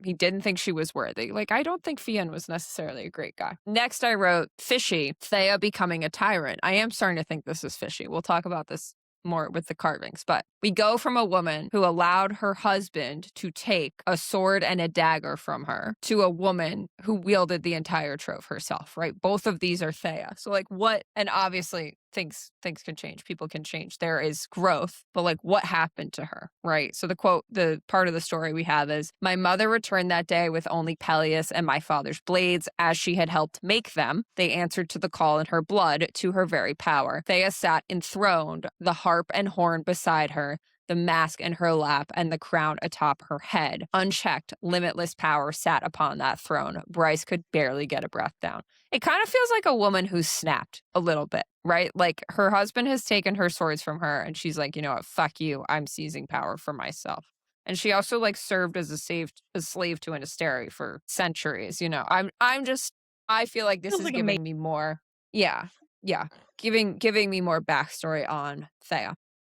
didn't think she was worthy. Like, I don't think Fian was necessarily a great guy. Next, I wrote, Fishy, Theia becoming a tyrant. I am starting to think this is fishy. We'll talk about this more with the carvings, but we go from a woman who allowed her husband to take a sword and a dagger from her to a woman who wielded the entire trove herself, right? Both of these are Theia. So, like, what? And obviously things can change. People can change. There is growth, but like what happened to her, right? So the part of the story we have is my mother returned that day with only Peleus and my father's blades as she had helped make them. They answered to the call in her blood, to her very power. Theia sat enthroned, the harp and horn beside her, the mask in her lap, and the crown atop her head. Unchecked, limitless power sat upon that throne. Bryce could barely get a breath down. It kind of feels like a woman who's snapped a little bit, right? Like her husband has taken her swords from her and she's like, you know what, fuck you. I'm seizing power for myself. And she also like served as a slave to an Asteri for centuries, you know. I feel like this Feels is like giving me more. Yeah. Giving me more backstory on Theia.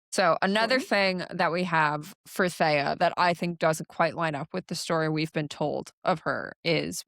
So another thing that we have for Theia that I think doesn't quite line up with the story we've been told of her is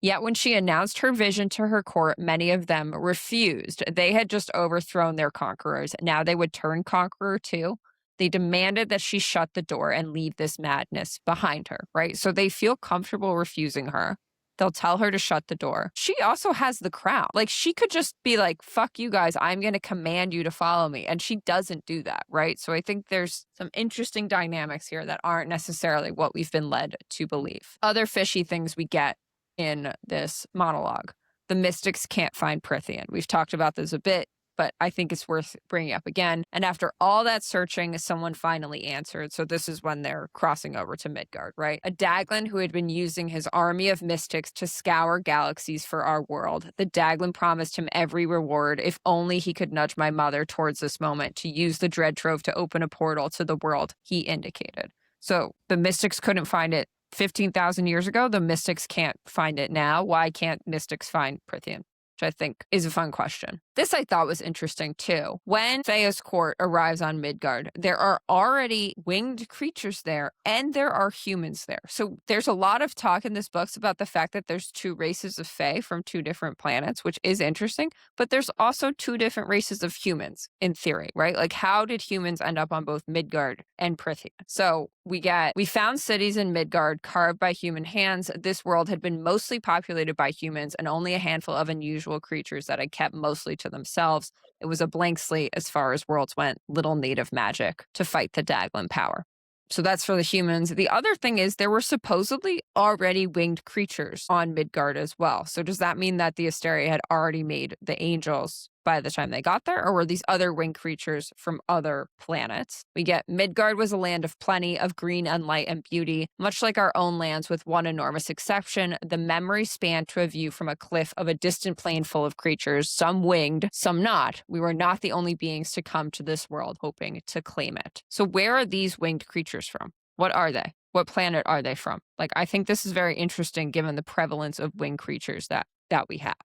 yet when she announced her vision to her court, many of them refused. They had just overthrown their conquerors. Now they would turn conqueror too. They demanded that she shut the door and leave this madness behind her, right? So they feel comfortable refusing her. They'll tell her to shut the door. She also has the crown. Like, she could just be like, fuck you guys, I'm going to command you to follow me. And she doesn't do that, right? So I think there's some interesting dynamics here that aren't necessarily what we've been led to believe. Other fishy things we get in this monologue. The mystics can't find Prithian. We've talked about this a bit, but I think it's worth bringing up again. And after all that searching, someone finally answered. So this is when they're crossing over to Midgard, right? A Daglan who had been using his army of mystics to scour galaxies for our world. The Daglan promised him every reward if only he could nudge my mother towards this moment to use the dread trove to open a portal to the world he indicated. So the mystics couldn't find it 15,000 years ago. The mystics can't find it now. Why can't mystics find Prithian? Which I think is a fun question. This I thought was interesting too. When Theia's court arrives on Midgard, there are already winged creatures there and there are humans there. So there's a lot of talk in this book about the fact that there's two races of Fae from two different planets, which is interesting, but there's also two different races of humans in theory, right? Like how did humans end up on both Midgard and Prithian? So we found cities in Midgard carved by human hands. This world had been mostly populated by humans and only a handful of unusual creatures that had kept mostly to themselves. It was a blank slate as far as worlds went, little native magic to fight the Daglan power. So that's for the humans. The other thing is there were supposedly already winged creatures on Midgard as well. So does that mean that the Asteri had already made the angels by the time they got there, or were these other winged creatures from other planets? We get Midgard was a land of plenty, of green and light and beauty, much like our own lands with one enormous exception. The memory spanned to a view from a cliff of a distant plain full of creatures, some winged, some not. We were not the only beings to come to this world hoping to claim it. So where are these winged creatures from? What are they? What planet are they from? Like, I think this is very interesting given the prevalence of winged creatures that we have.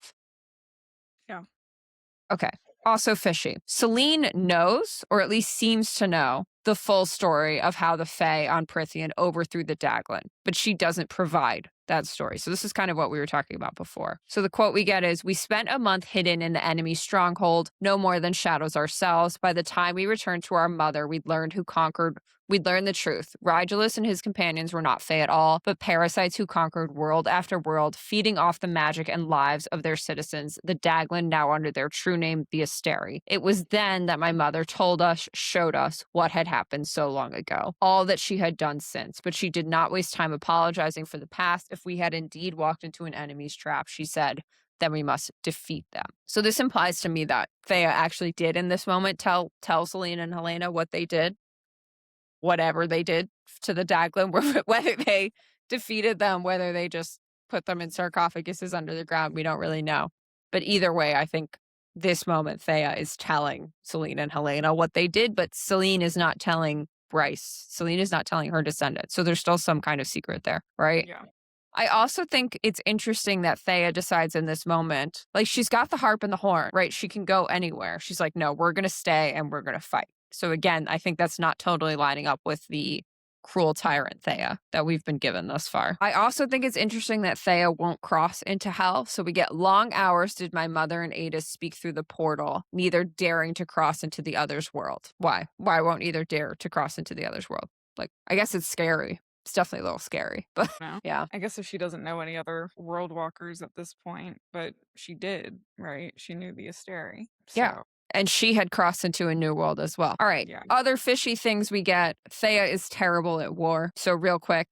Yeah. Okay. Also fishy. Silene knows, or at least seems to know, the full story of how the Fae on Prithian overthrew the Daglan, but she doesn't provide that story. So this is kind of what we were talking about before. So the quote we get is, "We spent a month hidden in the enemy's stronghold, no more than shadows ourselves. By the time we returned to our mother, we'd learned the truth. Rigulus and his companions were not Fae at all, but parasites who conquered world after world, feeding off the magic and lives of their citizens, the Daglan now under their true name, the Asteri. It was then that my mother told us, showed us what had happened so long ago, all that she had done since, but she did not waste time apologizing for the past. If we had indeed walked into an enemy's trap, she said, then we must defeat them." So this implies to me that Theia actually did in this moment tell Silene and Helena what they did, whatever they did to the Daglan, whether they defeated them, whether they just put them in sarcophaguses under the ground, we don't really know. But either way, I think this moment Theia is telling Silene and Helena what they did, but Silene is not telling Bryce. Silene is not telling her descendants. So there's still some kind of secret there, right? Yeah. I also think it's interesting that Theia decides in this moment, like she's got the harp and the horn, right? She can go anywhere. She's like, no, we're going to stay and we're going to fight. So again, I think that's not totally lining up with the cruel tyrant Theia that we've been given thus far. I also think it's interesting that Theia won't cross into hell. So we get long hours did my mother and Ada speak through the portal, neither daring to cross into the other's world. Why? Why won't either dare to cross into the other's world? Like, I guess it's scary. It's definitely a little scary, but No. yeah. I guess if she doesn't know any other world walkers at this point, but she did, right? She knew the Asteri. So Yeah. And she had crossed into a new world as well. All right. Yeah. Other fishy things we get. Theia is terrible at war. So real quick,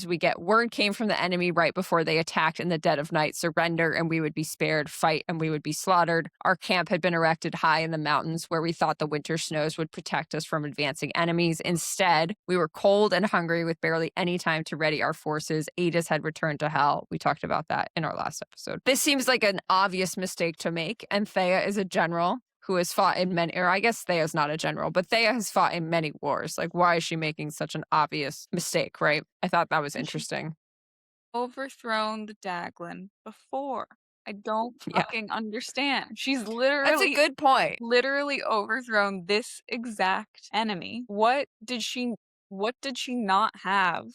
we get word came from the enemy right before they attacked in the dead of night. Surrender and we would be spared. Fight and we would be slaughtered. Our camp had been erected high in the mountains where we thought the winter snows would protect us from advancing enemies. Instead, we were cold and hungry with barely any time to ready our forces. Aegis had returned to hell. We talked about that in our last episode. This seems like an obvious mistake to make, and Theia is a general who has fought in many, or I guess Theia's not a general, but Theia has fought in many wars. Like, why is she making such an obvious mistake, right? I thought that was interesting. Overthrown the Daglan before. I don't Yeah. fucking understand. She's That's a literally good point. literally overthrown this exact enemy. What did she not have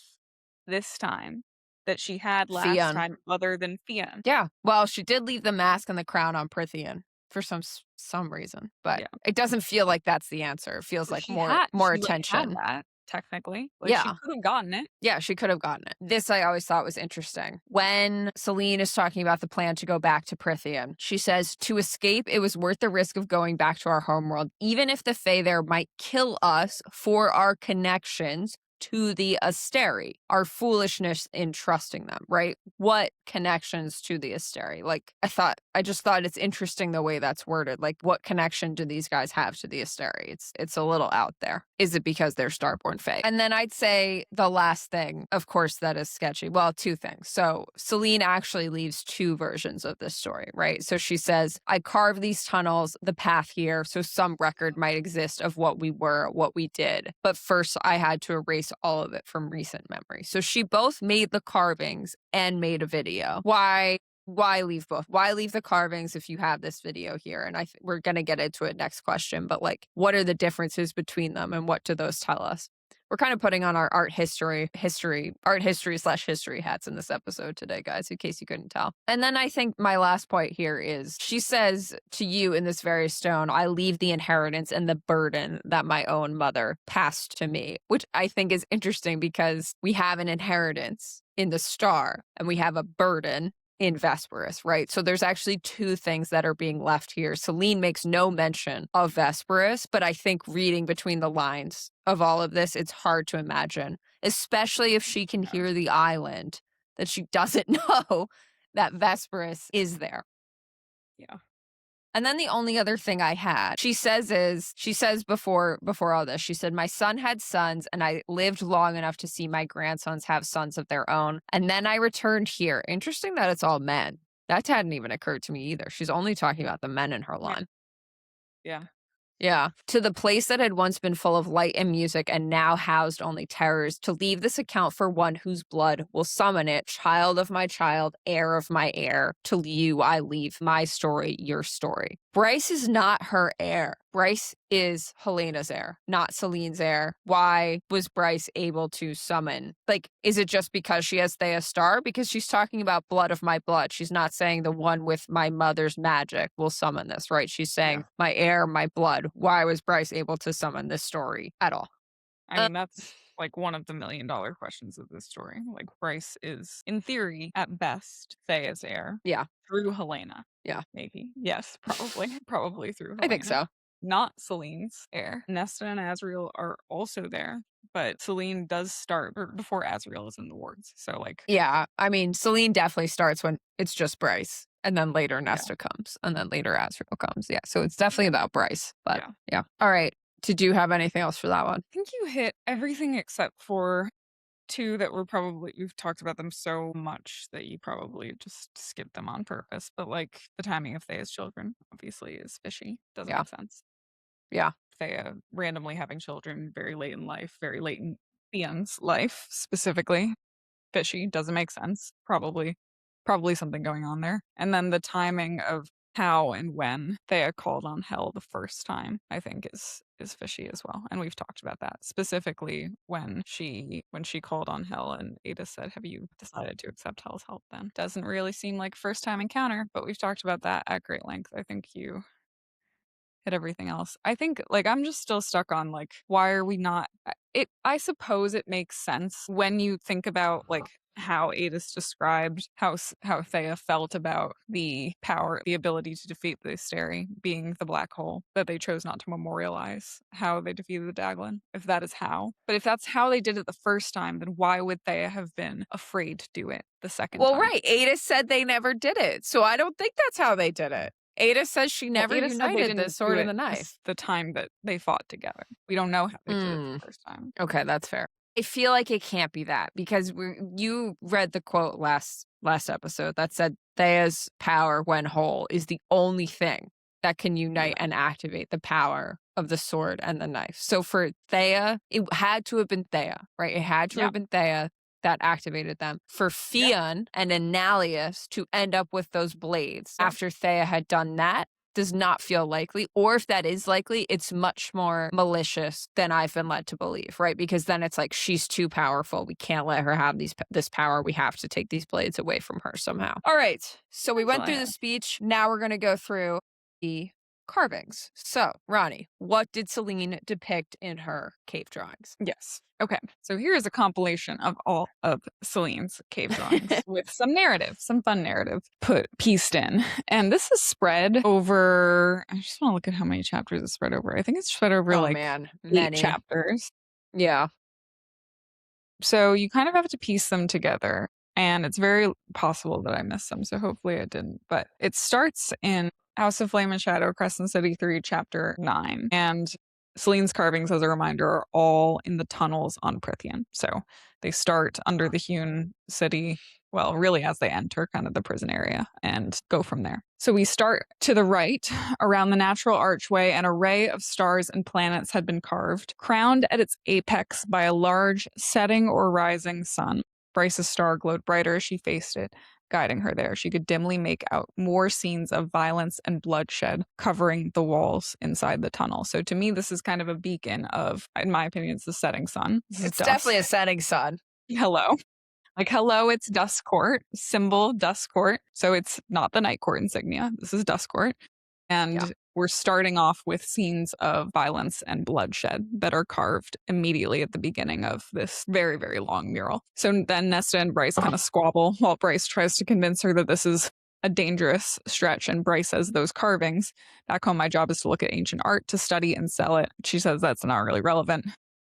this time that she had last Theon. time other than Theon? Yeah. Well, she did leave the mask and the crown on Prithian for some reason, but Yeah. it doesn't feel like that's the answer. It feels like She more had attention. that, technically. Like, Yeah. she could have gotten it. Yeah, she could have gotten it. This I always thought was interesting. When Silene is talking about the plan to go back to Prithian, she says, to escape, it was worth the risk of going back to our homeworld, even if the Fae there might kill us for our connections to the Asteri, our foolishness in trusting them, right? What connections to the Asteri? Like, I just thought it's interesting the way that's worded. Like, what connection do these guys have to the Asteri? It's a little out there. Is it because they're Starborn Fae? And then I'd say the last thing, of course, that is sketchy. Well, two things. So Silene actually leaves two versions of this story, right? So she says, I carved these tunnels, the path here, so some record might exist of what we were, what we did. But first, I had to erase all of it from recent memory. So she both made the carvings and made a video. Why leave both? Why leave the carvings if you have this video here? And we're going to get into it next question, but like, what are the differences between them and what do those tell us? We're kind of putting on our art history / history hats in this episode today, guys, in case you couldn't tell. And then I think my last point here is she says to you in this very stone, I leave the inheritance and the burden that my own mother passed to me, which I think is interesting because we have an inheritance in the star and we have a burden in Vesperus, right? So there's actually two things that are being left here. Silene makes no mention of Vesperus, but I think reading between the lines of all of this, it's hard to imagine, especially if she can hear the island, that she doesn't know that Vesperus is there. Yeah. And then the only other thing I had, she says before all this, she said, my son had sons and I lived long enough to see my grandsons have sons of their own. And then I returned here. Interesting that it's all men. That hadn't even occurred to me either. She's only talking about the men in her line. Yeah. Yeah. To the place that had once been full of light and music and now housed only terrors, to leave this account for one whose blood will summon it, child of my child, heir of my heir. To you I leave my story, your story. Bryce is not her heir. Bryce is Helena's heir, not Selene's heir. Why was Bryce able to summon? Like, is it just because she has Theia Star? Because she's talking about blood of my blood. She's not saying the one with my mother's magic will summon this, right? She's saying my heir, my blood. Why was Bryce able to summon this story at all? I mean, that's like one of the $1 million questions of this story. Like, Bryce is, in theory, at best, Theia's heir. Yeah. Through Helena. Yeah. Maybe. Yes, probably. Probably through Helena. I think so. Not Selene's heir. Nesta and Azriel are also there, but Silene does start before Azriel is in the wards. So, like. Yeah. I mean, Silene definitely starts when it's just Bryce. And then later Nesta comes. And then later Azriel comes. Yeah. So it's definitely about Bryce. But yeah. All right. Did you have anything else for that one? I think you hit everything except for two that we've talked about them so much that you probably just skipped them on purpose. But like the timing of Theia's children obviously is fishy. Doesn't make sense. Yeah. Theia randomly having children very late in life, very late in Theon's life specifically. Fishy doesn't make sense. Probably something going on there. And then the timing of how and when Theia called on Hel the first time, I think is fishy as well. And we've talked about that. Specifically when she called on Hel and Ada said, have you decided to accept Hel's help then? Doesn't really seem like first time encounter, but we've talked about that at great length. I think you hit everything else. I think like I'm just still stuck on like why are we not I suppose it makes sense when you think about like how Adis described how Theia felt about the power, the ability to defeat the Asteri being the black hole, that they chose not to memorialize how they defeated the Daglan, if that is how. But if that's how they did it the first time, then why would Theia have been afraid to do it the second time? Well, right. Adis said they never did it, so I don't think that's how they did it. Adis says she never Adis said they united the didn't sword do and the it knife. the time that they fought together. We don't know how they did it the first time. Okay, that's fair. I feel like it can't be that because you read the quote last episode that said Theia's power when whole is the only thing that can unite and activate the power of the sword and the knife. So for Theia, it had to have been Theia, right? It had to have been Theia that activated them. For Fionn and Annalius to end up with those blades after Theia had done that does not feel likely, or if that is likely, it's much more malicious than I've been led to believe, right? Because then it's like, she's too powerful. We can't let her have this power. We have to take these blades away from her somehow. All right, so we went through the speech. Now we're going to go through the carvings. So, Ronnie, what did Silene depict in her cave drawings? Yes. Okay. So here is a compilation of all of Selene's cave drawings with some fun narrative pieced in. And this is spread over, I just want to look at how many chapters it's spread over. I think it's spread over many 8 chapters. Yeah. So you kind of have to piece them together. And it's very possible that I missed some. So hopefully I didn't. But it starts in House of Flame and Shadow, Crescent City 3, Chapter 9. And Selene's carvings, as a reminder, are all in the tunnels on Prythian. So they start under the hewn city, well, really as they enter kind of the prison area, and go from there. So we start to the right. Around the natural archway, an array of stars and planets had been carved, crowned at its apex by a large setting or rising sun. Bryce's star glowed brighter as she faced it, guiding her there. She could dimly make out more scenes of violence and bloodshed covering the walls inside the tunnel. So to me, this is kind of a beacon of, in my opinion, it's the setting sun. It's definitely a setting sun. Hello. Like, hello, it's Dusk Court, symbol Dusk Court. So it's not the Night Court insignia. This is Dusk Court. And we're starting off with scenes of violence and bloodshed that are carved immediately at the beginning of this very, very long mural. So then Nesta and Bryce kind of squabble while Bryce tries to convince her that this is a dangerous stretch. And Bryce says, those carvings, back home, my job is to look at ancient art, to study and sell it. She says that's not really relevant.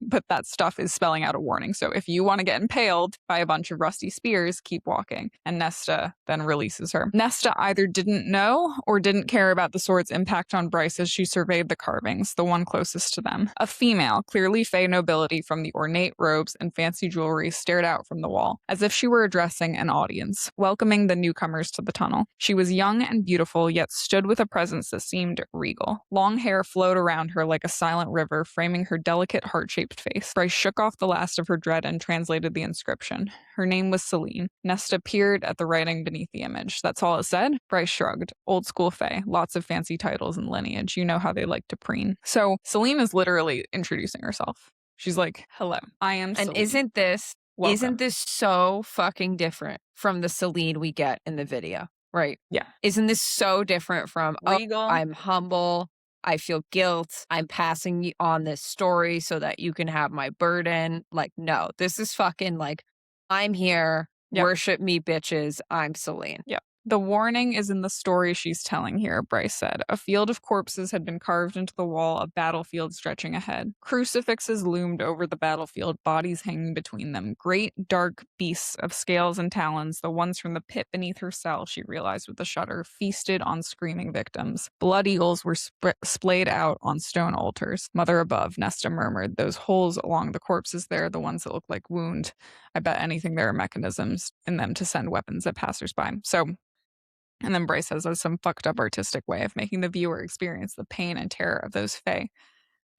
But that stuff is spelling out a warning. So if you want to get impaled by a bunch of rusty spears, keep walking. And Nesta then releases her. Nesta either didn't know or didn't care about the sword's impact on Bryce as she surveyed the carvings, the one closest to them. A female, clearly Fey nobility from the ornate robes and fancy jewelry, stared out from the wall, as if she were addressing an audience, welcoming the newcomers to the tunnel. She was young and beautiful, yet stood with a presence that seemed regal. Long hair flowed around her like a silent river, framing her delicate heart-shaped face. Bryce shook off the last of her dread and translated the inscription. Her name was Silene. Nesta peered at the writing beneath the image. That's all it said? Bryce shrugged. Old school Fae. Lots of fancy titles and lineage. You know how they like to preen. So Silene is literally introducing herself. She's like, hello, I am Silene. And isn't this so fucking different from the Silene we get in the video? Right. Yeah. Isn't this so different from, regal? I'm humble, I feel guilt, I'm passing you on this story so that you can have my burden. Like, no, this is fucking like, I'm here, worship me, bitches, I'm Silene. Yep. The warning is in the story she's telling here, Bryce said. A field of corpses had been carved into the wall, a battlefield stretching ahead. Crucifixes loomed over the battlefield, bodies hanging between them. Great, dark beasts of scales and talons, the ones from the pit beneath her cell, she realized with a shudder, feasted on screaming victims. Blood eagles were splayed out on stone altars. Mother above, Nesta murmured. Those holes along the corpses there, the ones that look like wound. I bet anything there are mechanisms in them to send weapons at passersby. So, and then Bryce has some fucked up artistic way of making the viewer experience the pain and terror of those Fae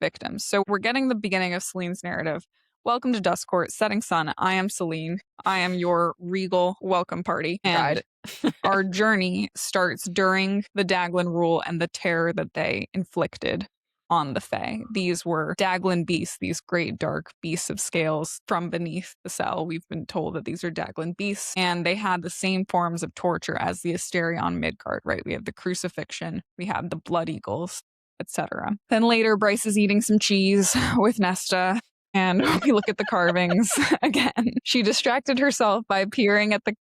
victims. So we're getting the beginning of Selene's narrative. Welcome to Dusk Court, setting sun. I am Silene. I am your regal welcome party. And our journey starts during the Daglan rule and the terror that they inflicted on the Fae. These were Daglan beasts, these great dark beasts of scales from beneath the cell. We've been told that these are Daglan beasts, and they had the same forms of torture as the Asteri on Midgard, right? We have the crucifixion, we have the blood eagles, etc. Then later, Bryce is eating some cheese with Nesta, And we look at the carvings again. She distracted herself by peering at the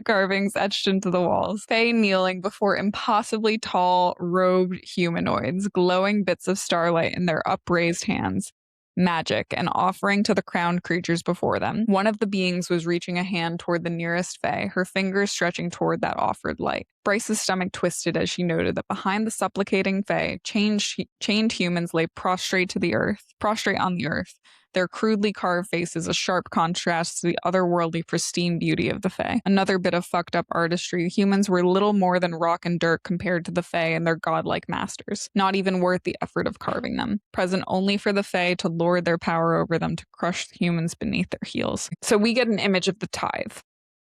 carvings etched into the walls. Fae kneeling before impossibly tall, robed humanoids, glowing bits of starlight in their upraised hands. Magic, an offering to the crowned creatures before them. One of the beings was reaching a hand toward the nearest Fae, her fingers stretching toward that offered light. Bryce's stomach twisted as she noted that behind the supplicating Fae, chained humans lay prostrate on the earth, their crudely carved faces a sharp contrast to the otherworldly pristine beauty of the Fae. Another bit of fucked up artistry, humans were little more than rock and dirt compared to the Fae and their godlike masters, not even worth the effort of carving them, present only for the Fae to lord their power over them to crush the humans beneath their heels. So we get an image of the tithe.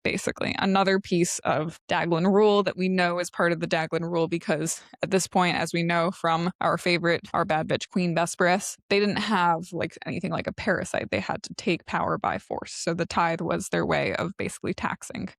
Basically, another piece of Daglan rule that we know is part of the Daglan rule because at this point, as we know from our bad bitch Queen Vesperus, they didn't have like anything like a parasite. They had to take power by force. So the tithe was their way of basically taxing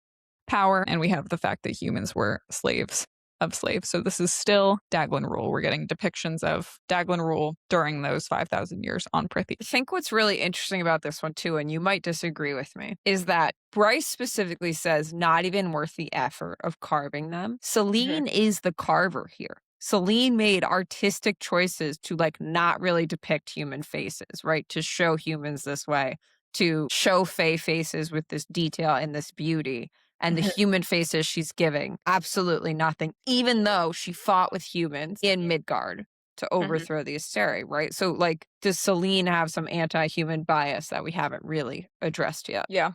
power. And we have the fact that humans were slaves of slaves. So this is still Daglan rule. We're getting depictions of Daglan rule during those 5,000 years on Prithia. I think what's really interesting about this one too, and you might disagree with me, is that Bryce specifically says not even worth the effort of carving them. Silene is the carver here. Silene made artistic choices to like not really depict human faces, right? To show humans this way, to show Fae faces with this detail and this beauty. And the human faces she's giving, absolutely nothing, even though she fought with humans in Midgard to overthrow the Asteri, right? So, like, does Silene have some anti-human bias that we haven't really addressed yet? Yeah.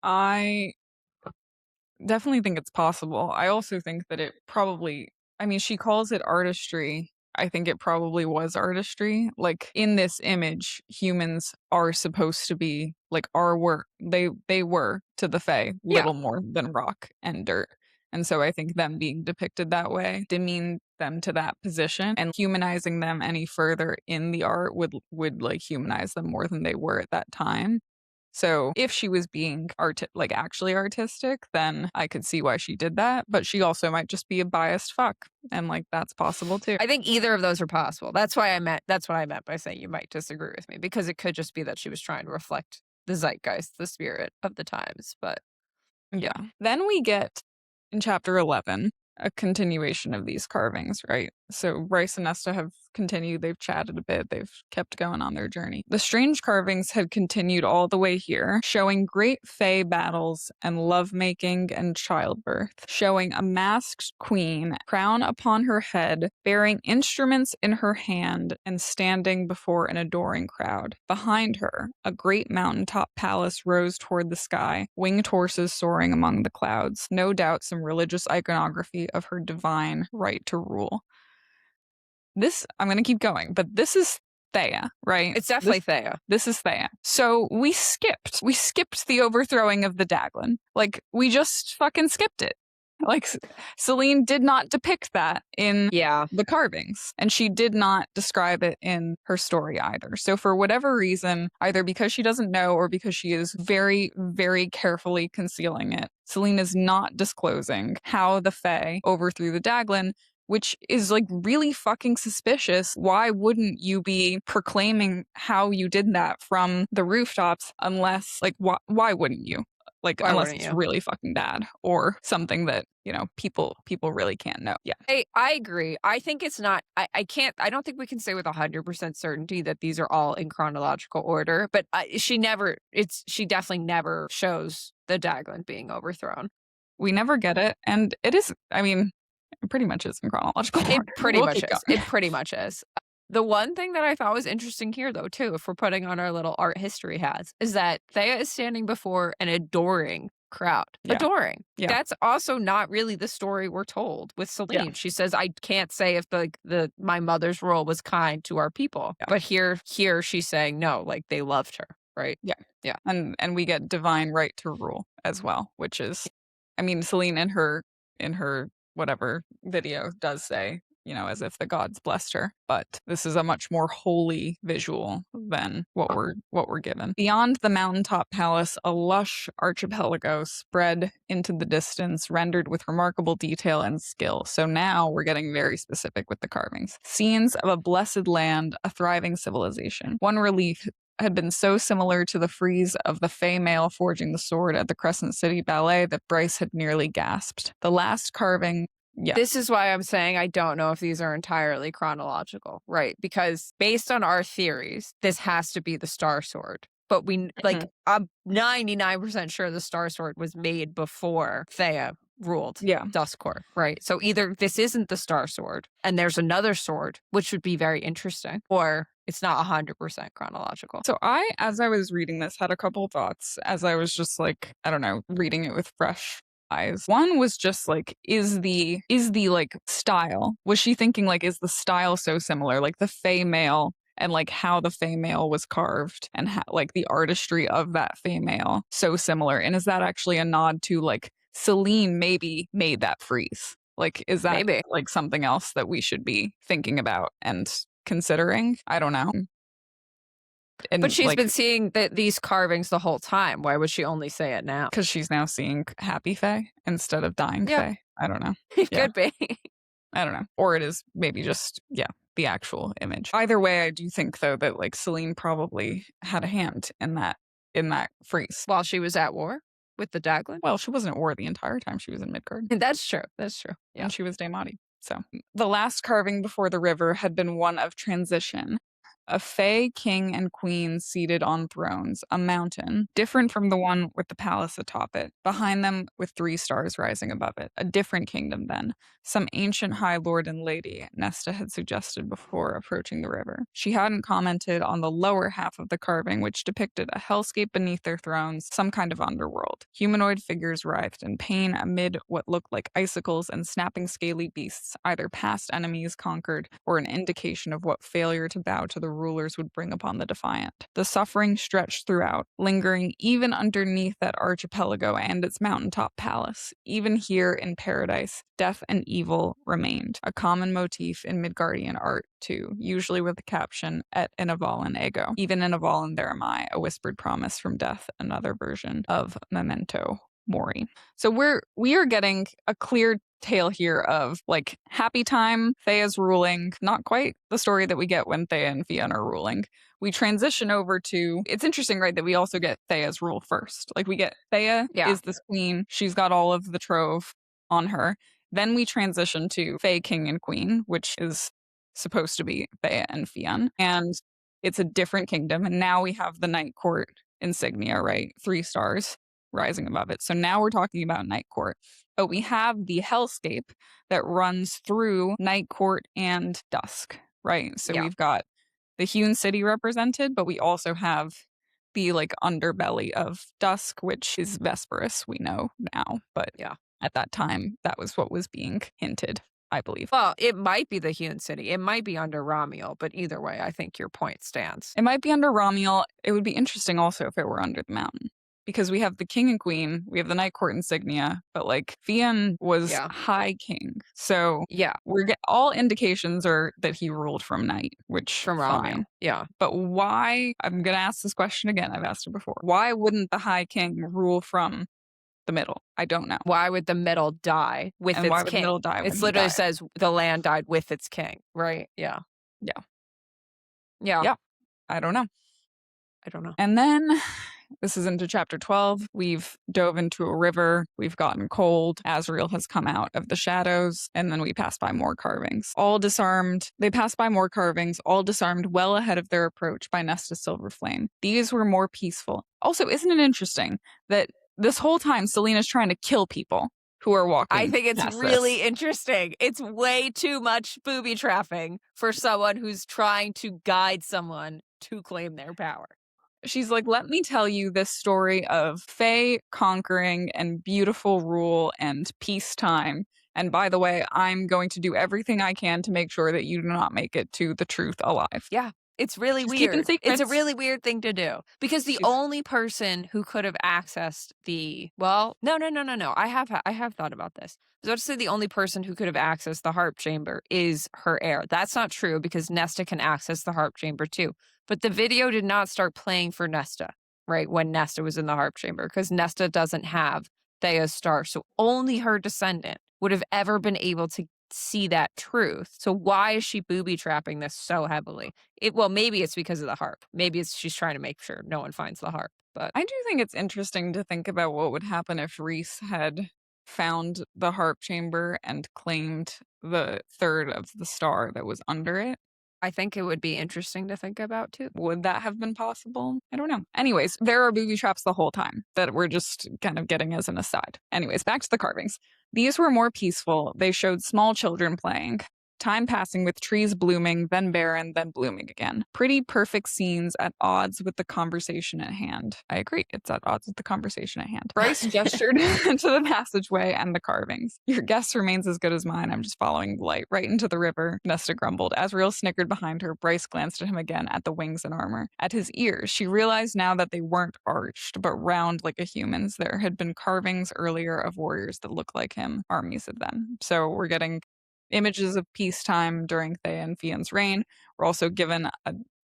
I definitely think it's possible. I also think that it probably, she calls it artistry. I think it probably was artistry. Like in this image, humans are supposed to be like they were to the Fae little more than rock and dirt. And so I think them being depicted that way demean them to that position, and humanizing them any further in the art would like humanize them more than they were at that time. So if she was being actually artistic, then I could see why she did that. But she also might just be a biased fuck. And like that's possible too. I think either of those are possible. That's what I meant by saying you might disagree with me, because it could just be that she was trying to reflect the zeitgeist, the spirit of the times. But yeah. Then we get in chapter 11 a continuation of these carvings, right? So Bryce and Nesta have continued. They've chatted a bit. They've kept going on their journey. The strange carvings had continued all the way here, showing great Fae battles and lovemaking and childbirth, showing a masked queen, crown upon her head, bearing instruments in her hand, and standing before an adoring crowd. Behind her, a great mountaintop palace rose toward the sky, winged horses soaring among the clouds. No doubt some religious iconography of her divine right to rule. This, I'm going to keep going, but this is Theia, right? It's definitely Theia. This is Theia. So we skipped the overthrowing of the Daglan. Like, we just fucking skipped it. Like, Silene did not depict that in the carvings, and she did not describe it in her story either. So for whatever reason, either because she doesn't know or because she is very, very carefully concealing it, Silene is not disclosing how the Fae overthrew the Daglan, which is like really fucking suspicious. Why wouldn't you be proclaiming how you did that from the rooftops unless, like, why wouldn't you? Like, unless it's really fucking bad or something that, people really can't know. Yeah. I agree. I think it's not, I don't think we can say with 100% certainty that these are all in chronological order, but she definitely never shows the Daglan being overthrown. We never get it. And it is, it pretty much is in chronological order. It pretty much is. It pretty much is. The one thing that I thought was interesting here, though, too, if we're putting on our little art history hats, is that Theia is standing before an adoring crowd. Yeah. Adoring. Yeah. That's also not really the story we're told with Silene. Yeah. She says, I can't say if my mother's rule was kind to our people. Yeah. But here she's saying, no, like they loved her, right? Yeah. Yeah. And we get divine right to rule as well, which is, Silene in her whatever video does say as if the gods blessed her. But this is a much more holy visual than what we're given. Beyond the mountaintop palace, a lush archipelago spread into the distance, rendered with remarkable detail and skill. So now we're getting very specific with the carvings. Scenes of a blessed land, a thriving civilization. One relief had been so similar to the frieze of the Fey male forging the sword at the Crescent City Ballet that Bryce had nearly gasped. The last carving. Yeah. This is why I'm saying I don't know if these are entirely chronological, right? Because based on our theories, this has to be the Star Sword. But I'm 99% sure the Star Sword was made before Theia ruled Duskcourt, right? So either this isn't the Star Sword and there's another sword, which would be very interesting, or it's not 100% chronological. So as I was reading this, had a couple thoughts as I was just like, I don't know, reading it with fresh eyes. One was just like, is the like style, was she thinking like, is the style so similar, like the Fey male and like how the Fey male was carved and like the artistry of that Fey male so similar? And is that actually a nod to like Silene maybe made that frieze? Like, is that maybe like something else that we should be thinking about and considering? I don't know. But she's been seeing these carvings the whole time. Why would she only say it now? Because she's now seeing happy Fae instead of dying Fae. I don't know. It could be. I don't know. Or it is maybe just, the actual image. Either way, I do think, though, that like Silene probably had a hand in that frieze. While she was at war with the Daglan? Well, she wasn't at war the entire time she was in Midgard. That's true. Yeah. And she was Daemati. So the last carving before the river had been one of transition. A Fey king and queen seated on thrones, a mountain, different from the one with the palace atop it, behind them with 3 stars rising above it. A different kingdom then. Some ancient high lord and lady, Nesta had suggested before approaching the river. She hadn't commented on the lower half of the carving, which depicted a hellscape beneath their thrones, some kind of underworld. Humanoid figures writhed in pain amid what looked like icicles and snapping scaly beasts, either past enemies conquered or an indication of what failure to bow to the rulers would bring upon the defiant. The suffering stretched throughout, lingering even underneath that archipelago and its mountaintop palace. Even here in paradise, death and evil remained, a common motif in Midgardian art too, usually with the caption, Et in Avallen ego. Even in Avallen there am I, a whispered promise from death, another version of Memento Mori. So we are getting a clear tale here of like happy time, Theia's ruling, not quite the story that we get when Theia and Fionn are ruling. We transition over to, it's interesting, right, that we also get Theia's rule first. Like we get Theia is this queen, she's got all of the trove on her. Then we transition to Fey king and queen, which is supposed to be Theia and Fionn, and it's a different kingdom. And now we have the Night Court insignia, right? 3 stars rising above it. So now we're talking about Night Court. But we have the hellscape that runs through Night Court and Dusk, right? So we've got the hewn city represented, but we also have the like underbelly of Dusk, which is Vesperus, we know now. But at that time, that was what was being hinted, I believe. Well, it might be the hewn city. It might be under Ramiel, but either way, I think your point stands. It might be under Ramiel. It would be interesting also if it were under the mountain. Because we have the king and queen, we have the Night Court insignia, but like Fionn was high king. So all indications are that he ruled from night, which from Ramiel. Yeah. But why, I'm going to ask this question again, I've asked it before. Why wouldn't the high king rule from the middle? I don't know. Why would the middle die with its why king? Would the middle die it literally says the land died with its king, right? Yeah. I don't know. I don't know. And then this is into chapter 12. We've dove into a river. We've gotten cold. Azrael has come out of the shadows. And then we pass by more carvings. All disarmed. They pass by more carvings, all disarmed well ahead of their approach by Nesta's silver flame. These were more peaceful. Also, isn't it interesting that this whole time Selena's trying to kill people who are walking? I think it's really interesting. It's way too much booby trapping for someone who's trying to guide someone to claim their power. She's like, let me tell you this story of Fae conquering and beautiful rule and peacetime. And by the way, I'm going to do everything I can to make sure that you do not make it to the truth alive. Yeah. It's really She's keeping weird. It's a secrets. really weird thing to do because the only person who could have accessed no. I have thought about this. I was about to say the only person who could have accessed the harp chamber is her heir. That's not true because Nesta can access the harp chamber too. But the video did not start playing for Nesta, right, when Nesta was in the harp chamber because Nesta doesn't have Theia's star. So only her descendant would have ever been able to see that truth. So why is she booby trapping this so heavily? Maybe it's because of the harp. Maybe she's trying to make sure no one finds the harp. But I do think it's interesting to think about what would happen if Rhys had found the harp chamber and claimed the third of the star that was under it. I think it would be interesting to think about too. Would that have been possible? I don't know. Anyways, there are booby traps the whole time that we're just kind of getting as an aside. Anyways, back to the carvings. These were more peaceful. They showed small children playing. Time passing with trees blooming, then barren, then blooming again. Pretty perfect scenes at odds with the conversation at hand. I agree, it's at odds with the conversation at hand. Bryce gestured into the passageway and the carvings. Your guess remains as good as mine. I'm just following the light right into the river, Nesta grumbled. Asriel snickered behind her. Bryce glanced at him again, at the wings and armor. At his ears, she realized now that they weren't arched, but round like a human's. There had been carvings earlier of warriors that looked like him, armies of them. So we're getting images of peacetime during Theia and Fionn's reign. We're also given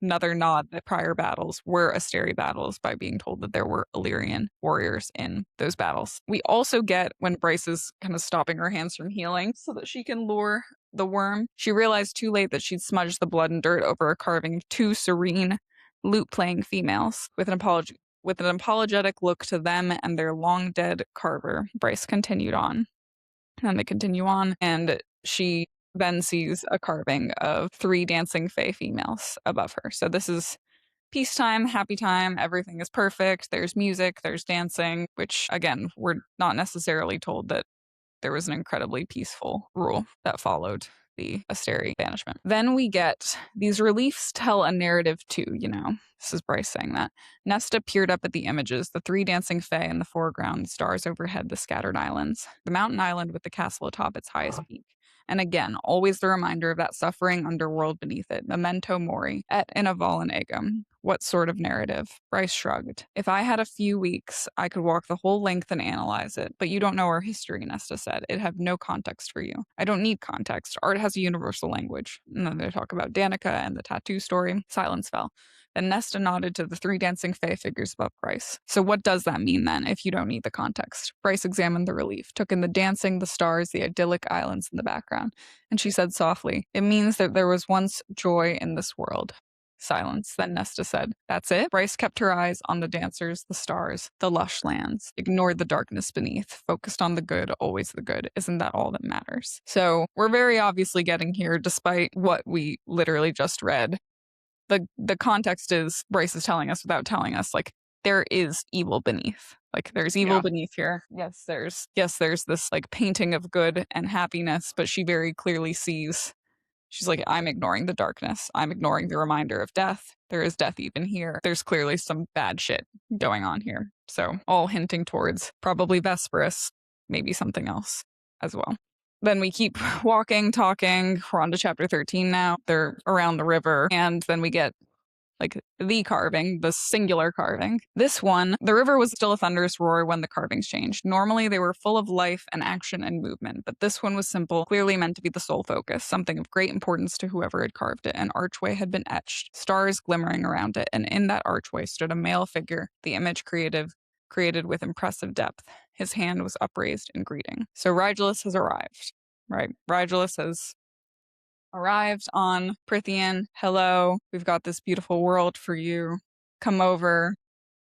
another nod that prior battles were Asteri battles by being told that there were Illyrian warriors in those battles. We also get when Bryce is kind of stopping her hands from healing so that she can lure the worm. She realized too late that she'd smudged the blood and dirt over a carving of two serene, lute-playing females. With an apologetic look to them and their long-dead carver, Bryce continued on. And they continue on, and she then sees a carving of 3 dancing fae females above her. So this is peacetime, happy time, everything is perfect. There's music, there's dancing, which, again, we're not necessarily told that there was an incredibly peaceful rule that followed the Asteri banishment. Then we get these reliefs tell a narrative too, This is Bryce saying that. Nesta peered up at the images, the 3 dancing fae in the foreground, the stars overhead, the scattered islands, the mountain island with the castle atop its highest peak. And again, always the reminder of that suffering underworld beneath it. Memento mori, et in Avallen egum. What sort of narrative? Bryce shrugged. If I had a few weeks, I could walk the whole length and analyze it. But you don't know our history, Nesta said. It'd have no context for you. I don't need context. Art has a universal language. And then they talk about Danica and the tattoo story. Silence fell. Then Nesta nodded to the 3 dancing fae figures above Bryce. So what does that mean then, if you don't need the context? Bryce examined the relief, took in the dancing, the stars, the idyllic islands in the background. And she said softly, it means that there was once joy in this world. Silence. Then Nesta said, that's it? Bryce kept her eyes on the dancers, the stars, the lush lands, ignored the darkness beneath, focused on the good, always the good. Isn't that all that matters? So we're very obviously getting here, despite what we literally just read. The context is Bryce is telling us without telling us, like, there is evil beneath. Like, there's evil beneath here. Yes, there's this like painting of good and happiness, but she very clearly sees. She's like, I'm ignoring the darkness. I'm ignoring the reminder of death. There is death even here. There's clearly some bad shit going on here. So all hinting towards probably Vesperus, maybe something else as well. Then we keep walking, talking. We're on to chapter 13 now. They're around the river. And then we get like the carving, the singular carving. This one, the river was still a thunderous roar when the carvings changed. Normally, they were full of life and action and movement, but this one was simple, clearly meant to be the sole focus, something of great importance to whoever had carved it. An archway had been etched, stars glimmering around it, and in that archway stood a male figure, the image created with impressive depth. His hand was upraised in greeting. So Rigelus has arrived, right? Rigelus has arrived on Prithian. Hello, we've got this beautiful world for you. Come over,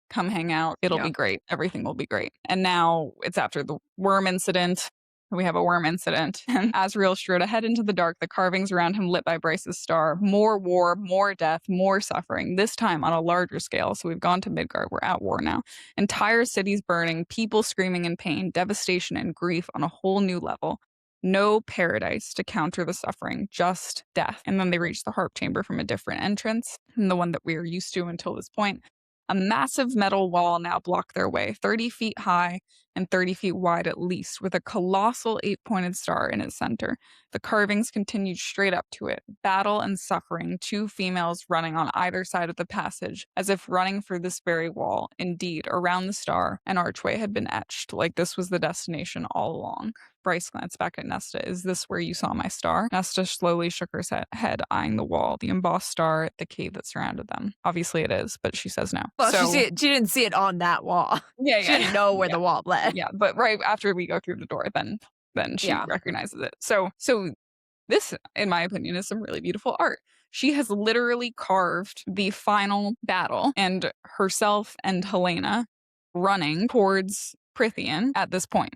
come hang out. It'll be great. Everything will be great. And now it's after the worm incident. We have a worm incident. And Asriel strode ahead into the dark, the carvings around him lit by Bryce's star. More war, more death, more suffering, this time on a larger scale. So we've gone to Midgard. We're at war now. Entire cities burning, people screaming in pain, devastation and grief on a whole new level. No paradise to counter the suffering, just death. And then they reach the harp chamber from a different entrance than the one that we are used to until this point. A massive metal wall now blocked their way, 30 feet high and 30 feet wide at least, with a colossal 8-pointed star in its center. The carvings continued straight up to it, battle and suffering, 2 females running on either side of the passage, as if running for this very wall. Indeed, around the star, an archway had been etched, like this was the destination all along. Bryce glanced back at Nesta. Is this where you saw my star? Nesta slowly shook her head, eyeing the wall, the embossed star, the cave that surrounded them. Obviously it is, but she says no. Well, she didn't see it on that wall. Yeah, She didn't know where the wall led. Yeah, but right after we go through the door, then she recognizes it. So this, in my opinion, is some really beautiful art. She has literally carved the final battle and herself and Helena running towards Prithian at this point.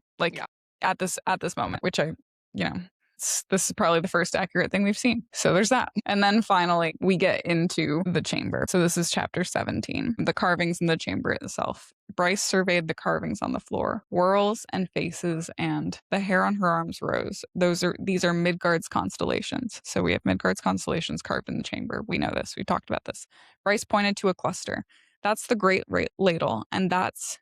At this moment, which this is probably the first accurate thing we've seen. So there's that. And then finally, we get into the chamber. So this is chapter 17, the carvings in the chamber itself. Bryce surveyed the carvings on the floor, whorls and faces, and the hair on her arms rose. These are Midgard's constellations. So we have Midgard's constellations carved in the chamber. We know this. We talked about this. Bryce pointed to a cluster. That's the great ladle, and that's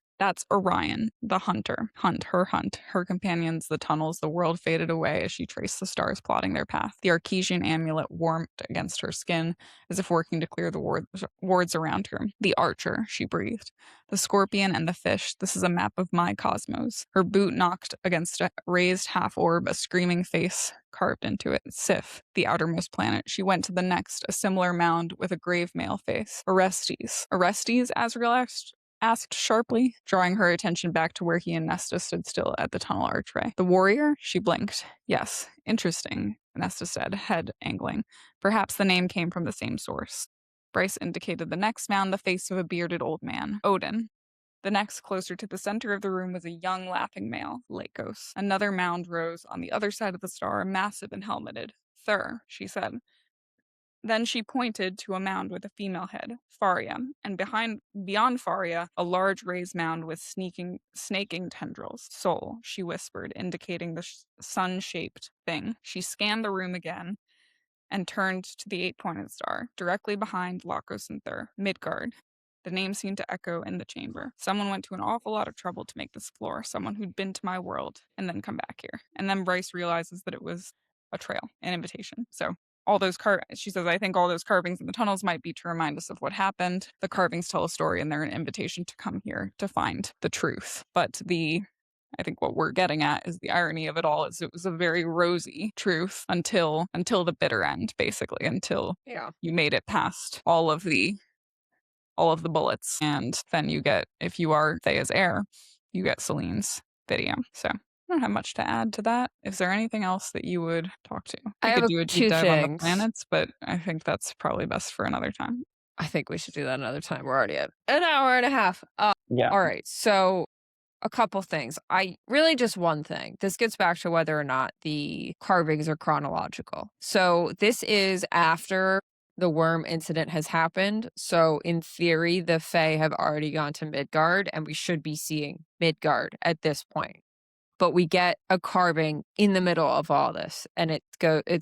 Orion, the hunter. Her companions, the tunnels, the world faded away as she traced the stars plotting their path. The Archesian amulet warmed against her skin, as if working to clear the wards around her. The archer, she breathed. The scorpion and the fish, this is a map of my cosmos. Her boot knocked against a raised half-orb, a screaming face carved into it. Sif, the outermost planet. She went to the next, a similar mound with a grave male face. Orestes, Azrael asked sharply, drawing her attention back to where he and Nesta stood still at the tunnel archway. The warrior? She blinked. Yes, interesting, Nesta said, head angling. Perhaps the name came from the same source. Bryce indicated the next mound, the face of a bearded old man. Odin. The next, closer to the center of the room, was a young, laughing male, Lakos. Another mound rose on the other side of the star, massive and helmeted. Thur, she said. Then she pointed to a mound with a female head, Faria, and beyond Faria, a large raised mound with snaking tendrils. Soul, she whispered, indicating the sun-shaped thing. She scanned the room again and turned to the 8-pointed star, directly behind Lakos and Thur. Midgard. The name seemed to echo in the chamber. Someone went to an awful lot of trouble to make this floor, someone who'd been to my world, and then come back here. And then Bryce realizes that it was a trail, an invitation. So all those she says, I think all those carvings in the tunnels might be to remind us of what happened. The carvings tell a story, and they're an invitation to come here to find the truth. But I think what we're getting at is the irony of it all is it was a very rosy truth until the bitter end, basically, until you made it past all of the bullets. And then you get, if you are Theia's heir, you get Selene's video. So I don't have much to add to that. Is there anything else that you would talk to? I could do a deep dive on the planets, but I think that's probably best for another time. I think we should do that another time. We're already at an hour and a half. Yeah. All right. So a couple things. Just one thing. This gets back to whether or not the carvings are chronological. So this is after the worm incident has happened. So in theory, the Fae have already gone to Midgard, and we should be seeing Midgard at this point. But we get a carving in the middle of all this, and it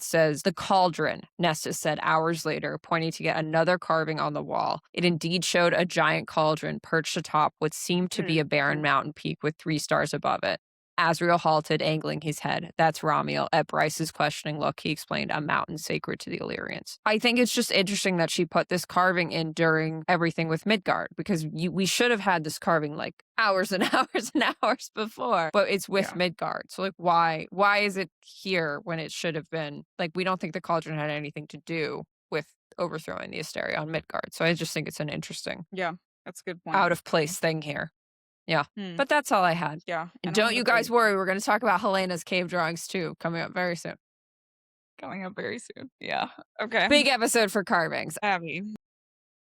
says the cauldron, Nesta said hours later, pointing to yet another carving on the wall. It indeed showed a giant cauldron perched atop what seemed to be a barren mountain peak with 3 stars above it. Azrael halted, angling his head. That's Ramiel. At Bryce's questioning look, he explained a mountain sacred to the Illyrians. I think it's just interesting that she put this carving in during everything with Midgard, because we should have had this carving like hours and hours and hours before, but it's with Midgard. So like, why is it here when it should have been, like, we don't think the cauldron had anything to do with overthrowing the Asteria on Midgard. So I just think it's an interesting, that's a good point, out of place thing here. Yeah, but that's all I had. Yeah. And don't you guys worry, we're going to talk about Helena's cave drawings too, coming up very soon. Yeah. Okay. Big episode for carvings. Abby,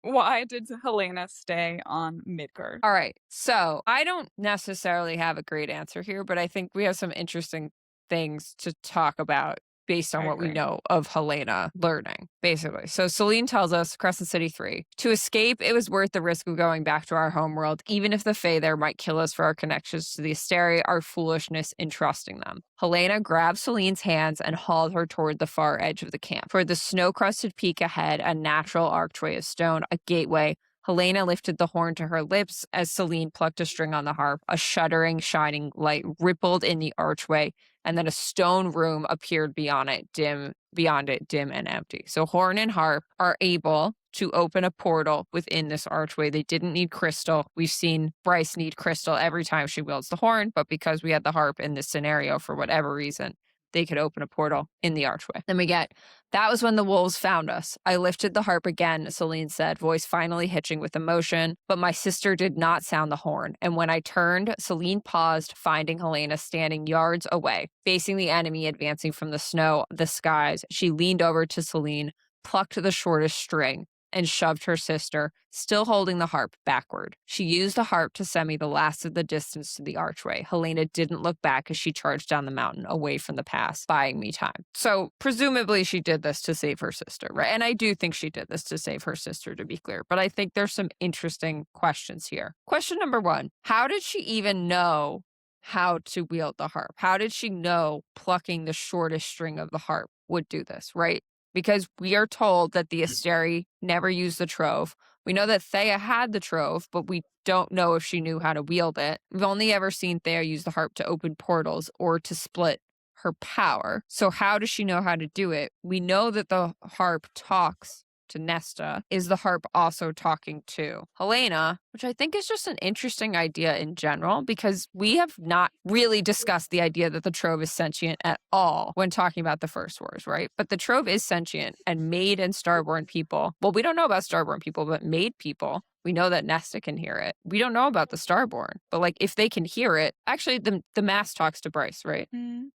why did Helena stay on Midgard? All right, so I don't necessarily have a great answer here, but I think we have some interesting things to talk about based on what we know of Helena learning, basically. So Silene tells us, Crescent City 3, to escape, it was worth the risk of going back to our homeworld, even if the Fae there might kill us for our connections to the Asteria, our foolishness in trusting them. Helena grabbed Selene's hands and hauled her toward the far edge of the camp. For the snow-crusted peak ahead, a natural archway of stone, a gateway, Helena lifted the horn to her lips as Silene plucked a string on the harp. A shuddering, shining light rippled in the archway, and then a stone room appeared beyond it, dim and empty. So horn and harp are able to open a portal within this archway. They didn't need crystal. We've seen Bryce need crystal every time she wields the horn, but because we had the harp in this scenario, for whatever reason, they could open a portal in the archway. Then we get, that was when the wolves found us. I lifted the harp again, Silene said, voice finally hitching with emotion, but my sister did not sound the horn. And when I turned, Silene paused, finding Helena standing yards away, facing the enemy advancing from the snow, the skies. She leaned over to Silene, plucked the shortest string, and shoved her sister, still holding the harp, backward. She used the harp to send me the last of the distance to the archway. Helena didn't look back as she charged down the mountain, away from the pass, buying me time. So presumably she did this to save her sister, right? And I do think she did this to save her sister, to be clear. But I think there's some interesting questions here. Question number 1, how did she even know how to wield the harp? How did she know plucking the shortest string of the harp would do this, right? Because we are told that the Asteri never used the trove. We know that Theia had the trove, but we don't know if she knew how to wield it. We've only ever seen Theia use the harp to open portals or to split her power. So how does she know how to do it? We know that the harp talks to Nesta. Is the harp also talking to Helena? Which I think is just an interesting idea in general, because we have not really discussed the idea that the trove is sentient at all when talking about the First Wars, right? But the trove is sentient, and Maid and Starborn people, well, we don't know about Starborn people, but Maid people, we know that Nesta can hear it. We don't know about the Starborn, but like if they can hear it, actually the mask talks to Bryce, right?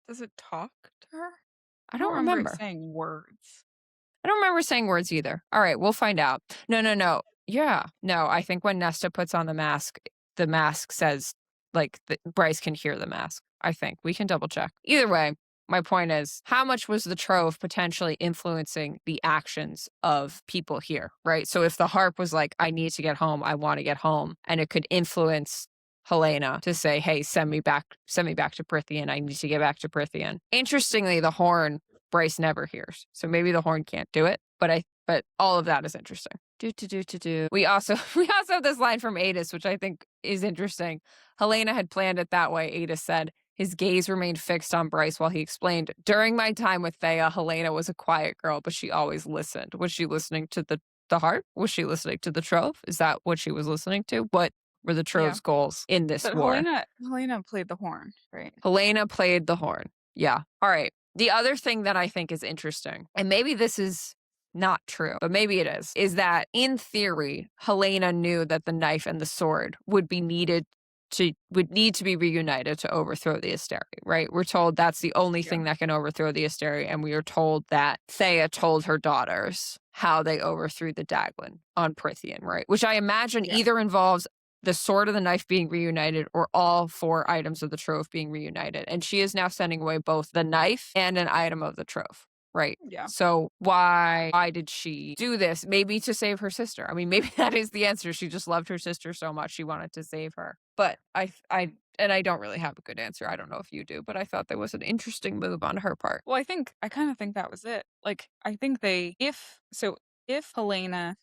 Does it talk to her? I don't remember it saying words. I don't remember saying words either. All right, we'll find out. No. Yeah. No, I think when Nesta puts on the mask says, like, Bryce can hear the mask. I think. We can double check. Either way, my point is, how much was the trove potentially influencing the actions of people here, right? So if the harp was like, I need to get home, I want to get home, and it could influence Helena to say, hey, send me back to Prithian. I need to get back to Prithian. Interestingly, the horn Bryce never hears. So maybe the horn can't do it, but all of that is interesting. We also have this line from Adis, which I think is interesting. Helena had planned it that way, Adis said. His gaze remained fixed on Bryce while he explained, during my time with Theia, Helena was a quiet girl, but she always listened. Was she listening to the harp? Was she listening to the trove? Is that what she was listening to? What were the trove's goals in this war? Helena played the horn, right? Helena played the horn. Yeah. All right. The other thing that I think is interesting, and maybe this is not true, but maybe it is that in theory, Helena knew that the knife and the sword would need to be reunited to overthrow the Asteri, right? We're told that's the only thing that can overthrow the Asteri, and we are told that Theia told her daughters how they overthrew the Daglan on Prithian, right? Which I imagine either involves the sword and the knife being reunited or all 4 items of the trove being reunited. And she is now sending away both the knife and an item of the trove, right? Yeah. So why did she do this? Maybe to save her sister. I mean, maybe that is the answer. She just loved her sister so much she wanted to save her. But I don't really have a good answer. I don't know if you do, but I thought that was an interesting move on her part. Well, I kind of think that was it. Like, I think if Helena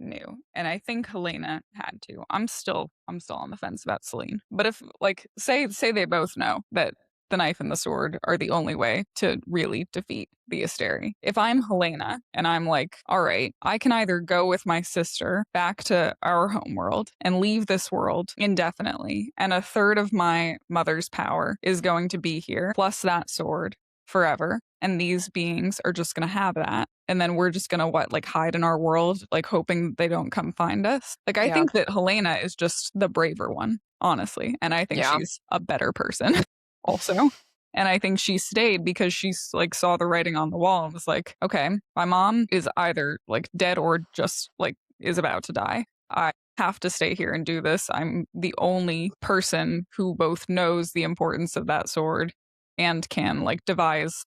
knew, and I think Helena had to. I'm still on the fence about Silene. But if, like, say they both know that the knife and the sword are the only way to really defeat the Asteri. If I'm Helena and I'm like, all right, I can either go with my sister back to our homeworld and leave this world indefinitely, and a third of my mother's power is going to be here, plus that sword forever, and these beings are just going to have that, and then we're just going to hide in our world, like hoping they don't come find us. Like, I think that Helena is just the braver one, honestly, and I think she's a better person also. And I think she stayed because she's like saw the writing on the wall and was like, okay, my mom is either like dead or just like is about to die. I have to stay here and do this. I'm the only person who both knows the importance of that sword and can like devise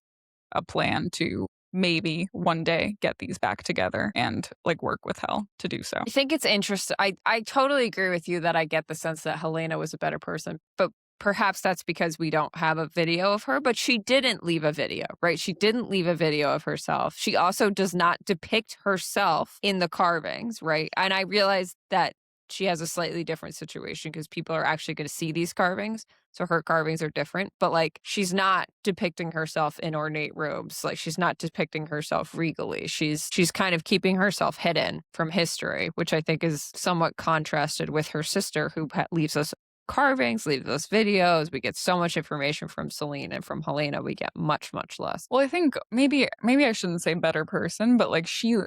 a plan to maybe one day get these back together and like work with Hel to do so. I think it's interesting. I totally agree with you that I get the sense that Helena was a better person, but perhaps that's because we don't have a video of her, but she didn't leave a video, right? She didn't leave a video of herself. She also does not depict herself in the carvings, right? And I realized that she has a slightly different situation because people are actually going to see these carvings. So her carvings are different, but like she's not depicting herself in ornate robes. Like she's not depicting herself regally. She's kind of keeping herself hidden from history, which I think is somewhat contrasted with her sister who leaves us carvings, leaves us videos. We get so much information from Silene, and from Helena we get much, much less. Well, I think maybe I shouldn't say better person, but like she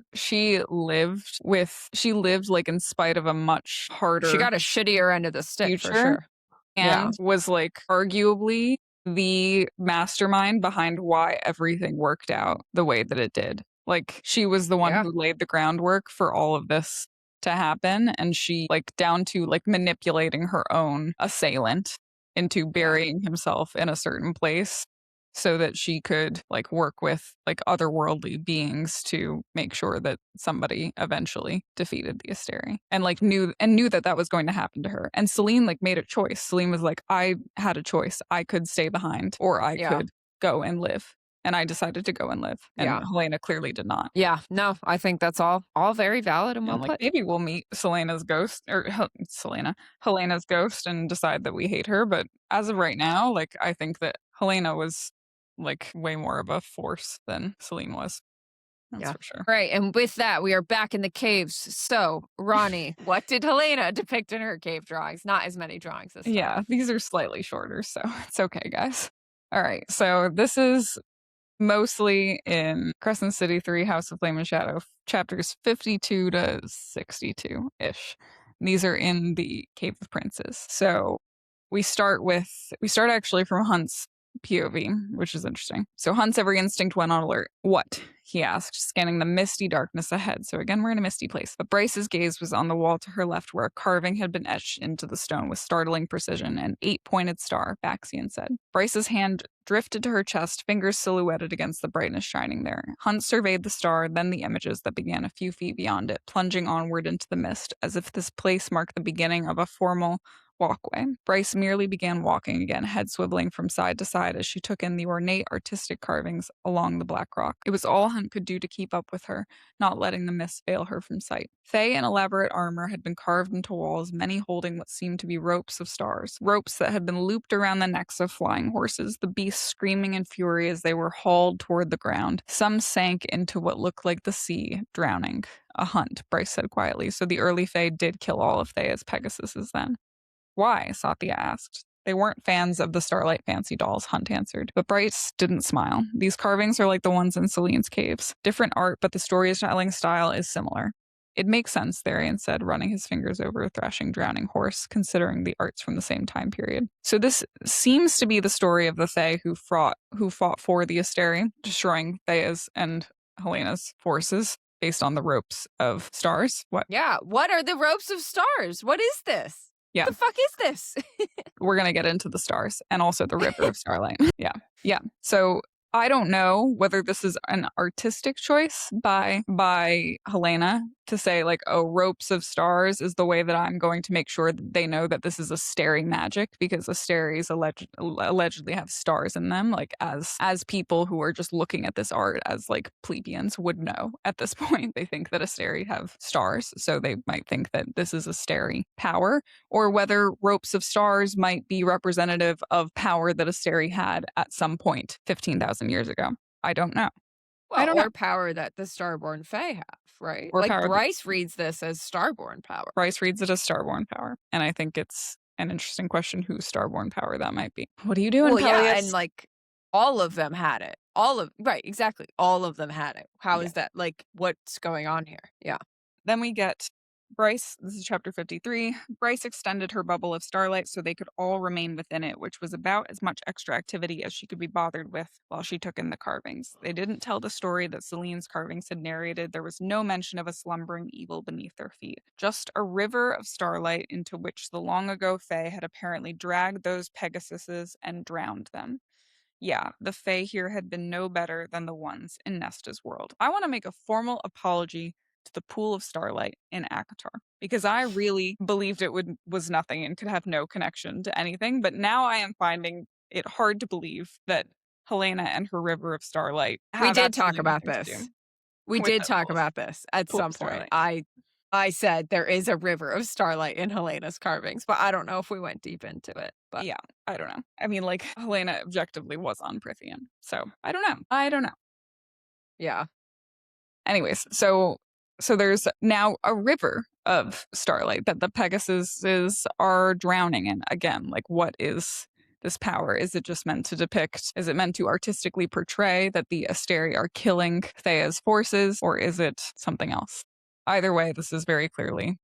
lived like in spite of a much harder She got a shittier end of the stick future, for sure. and was like arguably the mastermind behind why everything worked out the way that it did. Like she was the one who laid the groundwork for all of this to happen, and she like down to like manipulating her own assailant into burying himself in a certain place so that she could like work with like otherworldly beings to make sure that somebody eventually defeated the Asteri, and like knew that that was going to happen to her. And Silene like made a choice. Silene was like, I had a choice. I could stay behind or I could go and live. And I decided to go and live. And Helena clearly did not. Yeah, no, I think that's all very valid and well put. Maybe we'll meet Helena's ghost and decide that we hate her. But as of right now, like I think that Helena was like way more of a force than Silene was. That's for sure. Right. And with that, we are back in the caves. So, Ronnie, what did Helena depict in her cave drawings? Not as many drawings this time. Yeah, these are slightly shorter, so it's okay, guys. All right, so this is mostly in Crescent City 3, House of Flame and Shadow, chapters 52 to 62-ish. These are in the Cave of Princes. So we start actually from Hunt's POV, which is interesting. So Hunt's every instinct went on alert. What? He asked, scanning the misty darkness ahead. So again, we're in a misty place. But Bryce's gaze was on the wall to her left, where a carving had been etched into the stone with startling precision. An 8-pointed star, Baxian said. Bryce's hand drifted to her chest, fingers silhouetted against the brightness shining there. Hunt surveyed the star, then the images that began a few feet beyond it, plunging onward into the mist, as if this place marked the beginning of a formal walkway. Bryce merely began walking again, head swiveling from side to side as she took in the ornate artistic carvings along the black rock. It was all Hunt could do to keep up with her, not letting the mist veil her from sight. Thay in elaborate armor had been carved into walls, many holding what seemed to be ropes of stars, ropes that had been looped around the necks of flying horses, the beasts screaming in fury as they were hauled toward the ground. Some sank into what looked like the sea, drowning. A hunt, Bryce said quietly, so the early Fae did kill all of Theia's Pegasuses then. Why? Satya asked. They weren't fans of the Starlight fancy dolls, Hunt answered. But Bryce didn't smile. These carvings are like the ones in Selene's caves. Different art, but the storytelling style is similar. It makes sense, Therian said, running his fingers over a thrashing, drowning horse, considering the arts from the same time period. So this seems to be the story of the Thay who fought for the Asteri, destroying Theia's and Helena's forces based on the ropes of stars. What? Yeah, what are the ropes of stars? What is this? Yeah. What the fuck is this? We're going to get into the stars and also the river of starlight. Yeah. So I don't know whether this is an artistic choice by Helena to say like, oh, ropes of stars is the way that I'm going to make sure that they know that this is Asteri magic, because Asteris allegedly have stars in them, like as people who are just looking at this art as like plebeians would know at this point. They think that Asteri have stars, so they might think that this is Asteri power, or whether ropes of stars might be representative of power that Asteri had at some point 15,000 years ago. I don't know. Well, or power that the Starborn Fae have, right? Or like power Bryce reads this as Starborn power. Bryce reads it as Starborn power. And I think it's an interesting question whose Starborn power that might be. What are you doing, Well, Peleus? yeah, and like all of them had it. Right, exactly. All of them had it. How is that? Like, what's going on here? Yeah. Then we get Bryce, this is chapter 53. Bryce extended her bubble of starlight so they could all remain within it, which was about as much extra activity as she could be bothered with while she took in the carvings. They didn't tell the story that Selene's carvings had narrated. There was no mention of a slumbering evil beneath their feet. Just a river of starlight into which the long ago Fae had apparently dragged those Pegasuses and drowned them. Yeah, the Fae here had been no better than the ones in Nesta's world. I want to make a formal apology to the pool of starlight in ACOTAR, because I really believed it was nothing and could have no connection to anything. But now I am finding it hard to believe that Helena and her river of starlight We have did talk absolutely about nothing to this. do We with did the talk about this at pool some of point. starlight. I said there is a river of starlight in Helena's carvings, but I don't know if we went deep into it. But Yeah, I don't know. I mean, like, Helena objectively was on Prithian, so I don't know. I don't know. yeah. Anyways, so there's now a river of starlight that the Pegasuses are drowning in. Again, like, what is this power? Is it just meant to depict? Is it meant to artistically portray that the Asteri are killing Theia's forces, or is it something else? Either way, this is very clearly,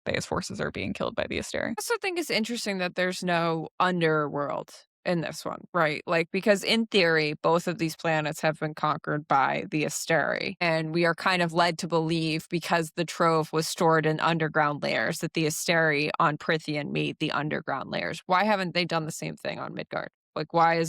Theia's forces are being killed by the Asteri. I also think it's interesting that there's no underworld in this one, right? Like, because in theory, both of these planets have been conquered by the Asteri. And we are kind of led to believe, because the trove was stored in underground layers, that the Asteri on Prithian made the underground layers. Why haven't they done the same thing on Midgard? Like, why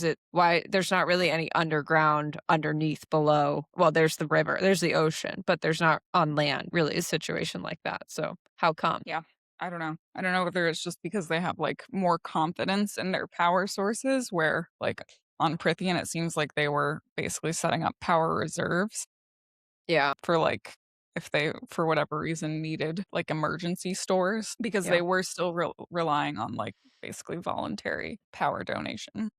there's not really any underground, underneath, below? Well, there's the river, there's the ocean, but there's not on land really a situation like that. So how come? Yeah. I don't know. I don't know whether it's just because they have like more confidence in their power sources, where like on Prithian, it seems like they were basically setting up power reserves. Yeah. For like, if they, for whatever reason, needed like emergency stores, because Yeah. they were still relying on like basically voluntary power donation.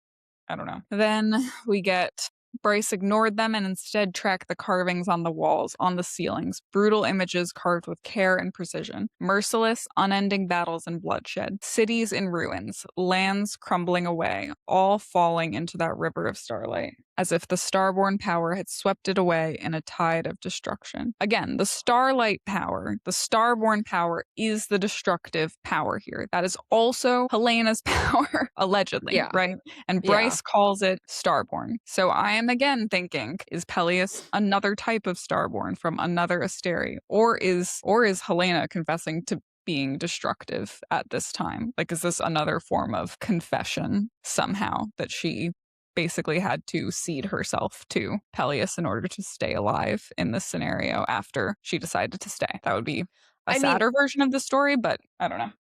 I don't know. Then we get Bryce ignored them and instead tracked the carvings on the walls, on the ceilings, brutal images carved with care and precision, merciless, unending battles and bloodshed, cities in ruins, lands crumbling away, all falling into that river of starlight, as if the starborn power had swept it away in a tide of destruction. Again, the starlight power, the starborn power, is the destructive power here. That is also Helena's power, allegedly, Yeah. right? And Bryce calls it starborn. So I am again thinking, is Peleus another type of starborn from another Asteri? Or is Helena confessing to being destructive at this time? Like, is this another form of confession somehow, that she basically had to cede herself to Peleus in order to stay alive in this scenario after she decided to stay? That would be a sadder version of the story, but I don't know.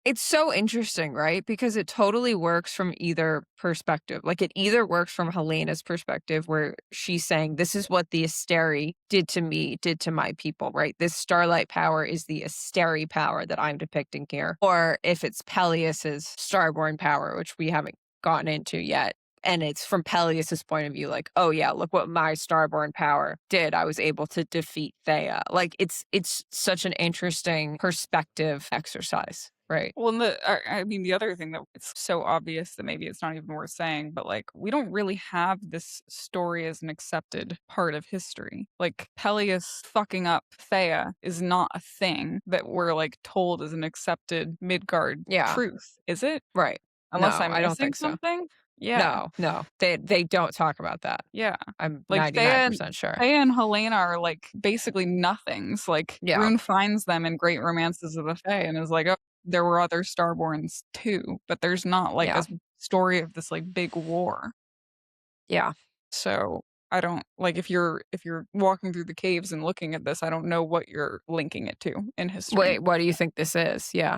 It's so interesting, right? Because it totally works from either perspective. Like, it either works from Helena's perspective, where she's saying, this is what the Asteri did to me, did to my people, right? This starlight power is the Asteri power that I'm depicting here. Or if it's Peleus's starborn power, which we haven't gotten into yet, and it's from Peleus's point of view, like, oh yeah, look what my starborn power did. I was able to defeat Theia. Like, it's such an interesting perspective exercise. Right. Well, the other thing that it's so obvious that maybe it's not even worth saying, but like, we don't really have this story as an accepted part of history. Like, Peleus fucking up Theia is not a thing that we're like told as an accepted Midgard truth, is it? Right. Unless No, I'm I don't missing think so. something. Yeah. No. They don't talk about that. Yeah. I'm Like 99% sure. Theia and Helena are like basically nothings. Like, Rune finds them in Great Romances of the Fae and is like, oh, there were other starborns too, but there's not like a story of this like big war. Yeah. So I don't like, if you're walking through the caves and looking at this, I don't know what you're linking it to in history. Wait, what do you think this is? Yeah.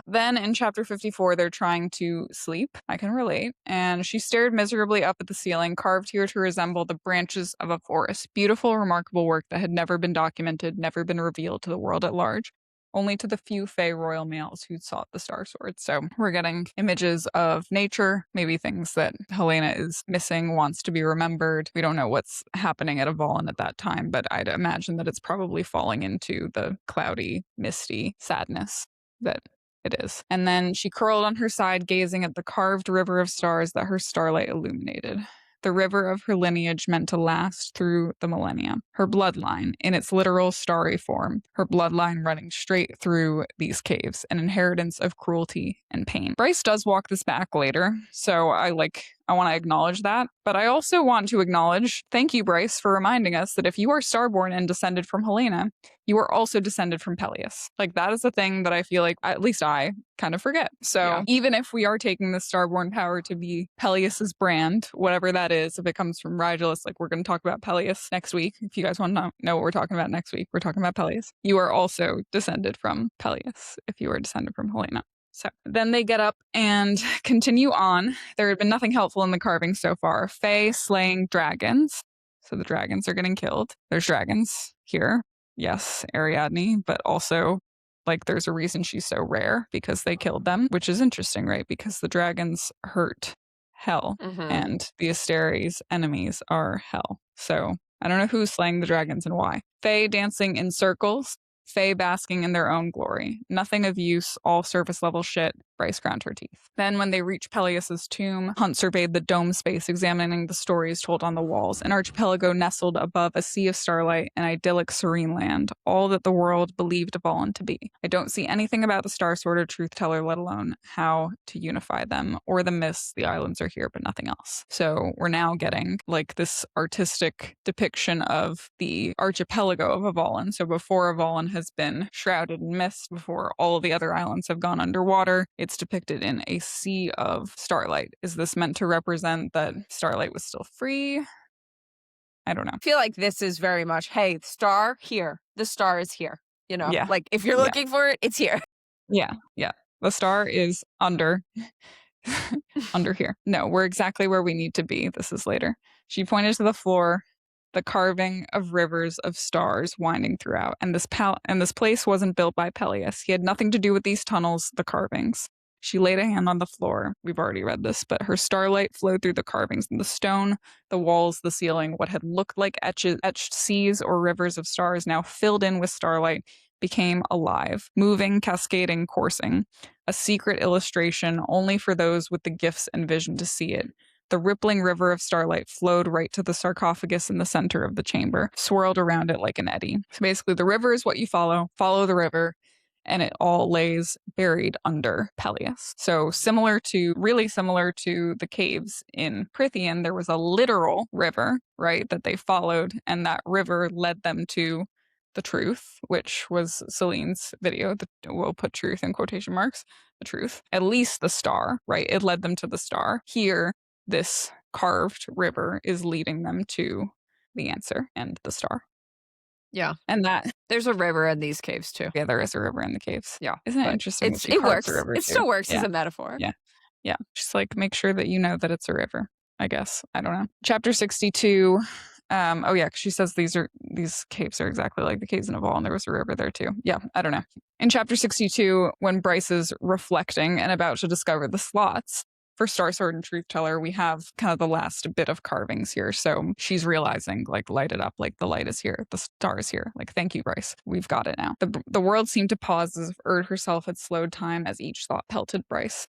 Then in chapter 54, they're trying to sleep. I can relate. And she stared miserably up at the ceiling, carved here to resemble the branches of a forest. Beautiful, remarkable work that had never been documented, never been revealed to the world at large. Only to the few Fae royal males who sought the Star Sword. So we're getting images of nature, maybe things that Helena is missing, wants to be remembered. We don't know what's happening at Avallen at that time, but I'd imagine that it's probably falling into the cloudy, misty sadness that it is. And then she curled on her side, gazing at the carved river of stars that her starlight illuminated. The river of her lineage meant to last through the millennia. Her bloodline, in its literal starry form, her bloodline running straight through these caves, an inheritance of cruelty and pain. Bryce does walk this back later, so I I want to acknowledge that. But I also want to acknowledge, thank you, Bryce, for reminding us that if you are starborn and descended from Helena, you are also descended from Peleus. Like, that is the thing that I feel like, at least I kind of forget. So even if we are taking the starborn power to be Peleus's brand, whatever that is, if it comes from Rigelus, like we're going to talk about Peleus next week. If you guys want to know what we're talking about next week, we're talking about Peleus. You are also descended from Peleus if you are descended from Helena. So then they get up and continue on. There had been nothing helpful in the carving so far. Fae slaying dragons. So the dragons are getting killed. There's dragons here. Yes, Ariadne, but also, like, there's a reason she's so rare because they killed them, which is interesting, right? Because the dragons hurt hell, and the Asteri's enemies are hell. So I don't know who's slaying the dragons and why. Fae dancing in circles. Fae basking in their own glory. Nothing of use, all surface level shit. Bryce ground her teeth. Then when they reach Peleus's tomb, Hunt surveyed the dome space, examining the stories told on the walls. An archipelago nestled above a sea of starlight, an idyllic serene land, all that the world believed Avallen to be. I don't see anything about the Star Sword or Truth Teller, let alone how to unify them, or the myths. The islands are here, but nothing else. So we're now getting like this artistic depiction of the archipelago of Avallen. So before Avallen has been shrouded in mist, before all the other islands have gone underwater, it's depicted in a sea of starlight. Is this meant to represent that starlight was still free? I don't know. I feel like this is very much, hey, star here. The star is here. You know, Yeah. like if you're looking for it, it's here. Yeah. The star is under here. No, we're exactly where we need to be. This is later. She pointed to the floor, the carving of rivers of stars winding throughout. And this place wasn't built by Peleus. He had nothing to do with these tunnels, the carvings. She laid a hand on the floor. We've already read this, but her starlight flowed through the carvings in the stone, the walls, the ceiling. What had looked like etched seas or rivers of stars, now filled in with starlight, became alive, moving, cascading, coursing. A secret illustration only for those with the gifts and vision to see it. The rippling river of starlight flowed right to the sarcophagus in the center of the chamber, swirled around it like an eddy. So basically, the river is what you follow the river, and it all lays buried under Peleus. So really similar to the caves in Prythian, there was a literal river, right, that they followed, and that river led them to the truth, which was Selene's video. We'll put truth in quotation marks, the truth. At least the star, right? It led them to the star. Here, this carved river is leading them to the answer and the star. Yeah. And that there's a river in these caves too. Yeah, there is a river in the caves. Yeah. Isn't it interesting? It works. It still works as a metaphor. Yeah. Just like make sure that you know that it's a river, I guess. I don't know. Chapter 62. She says these caves are exactly like the caves in Avallen, and there was a river there too. Yeah, I don't know. In chapter 62, when Bryce is reflecting and about to discover the slots for Star Sword and Truth Teller, we have kind of the last bit of carvings here. So she's realizing, like, light it up, like the light is here, the star is here. Like, thank you, Bryce. We've got it now. The world seemed to pause as if Erd herself had slowed time as each thought pelted Bryce.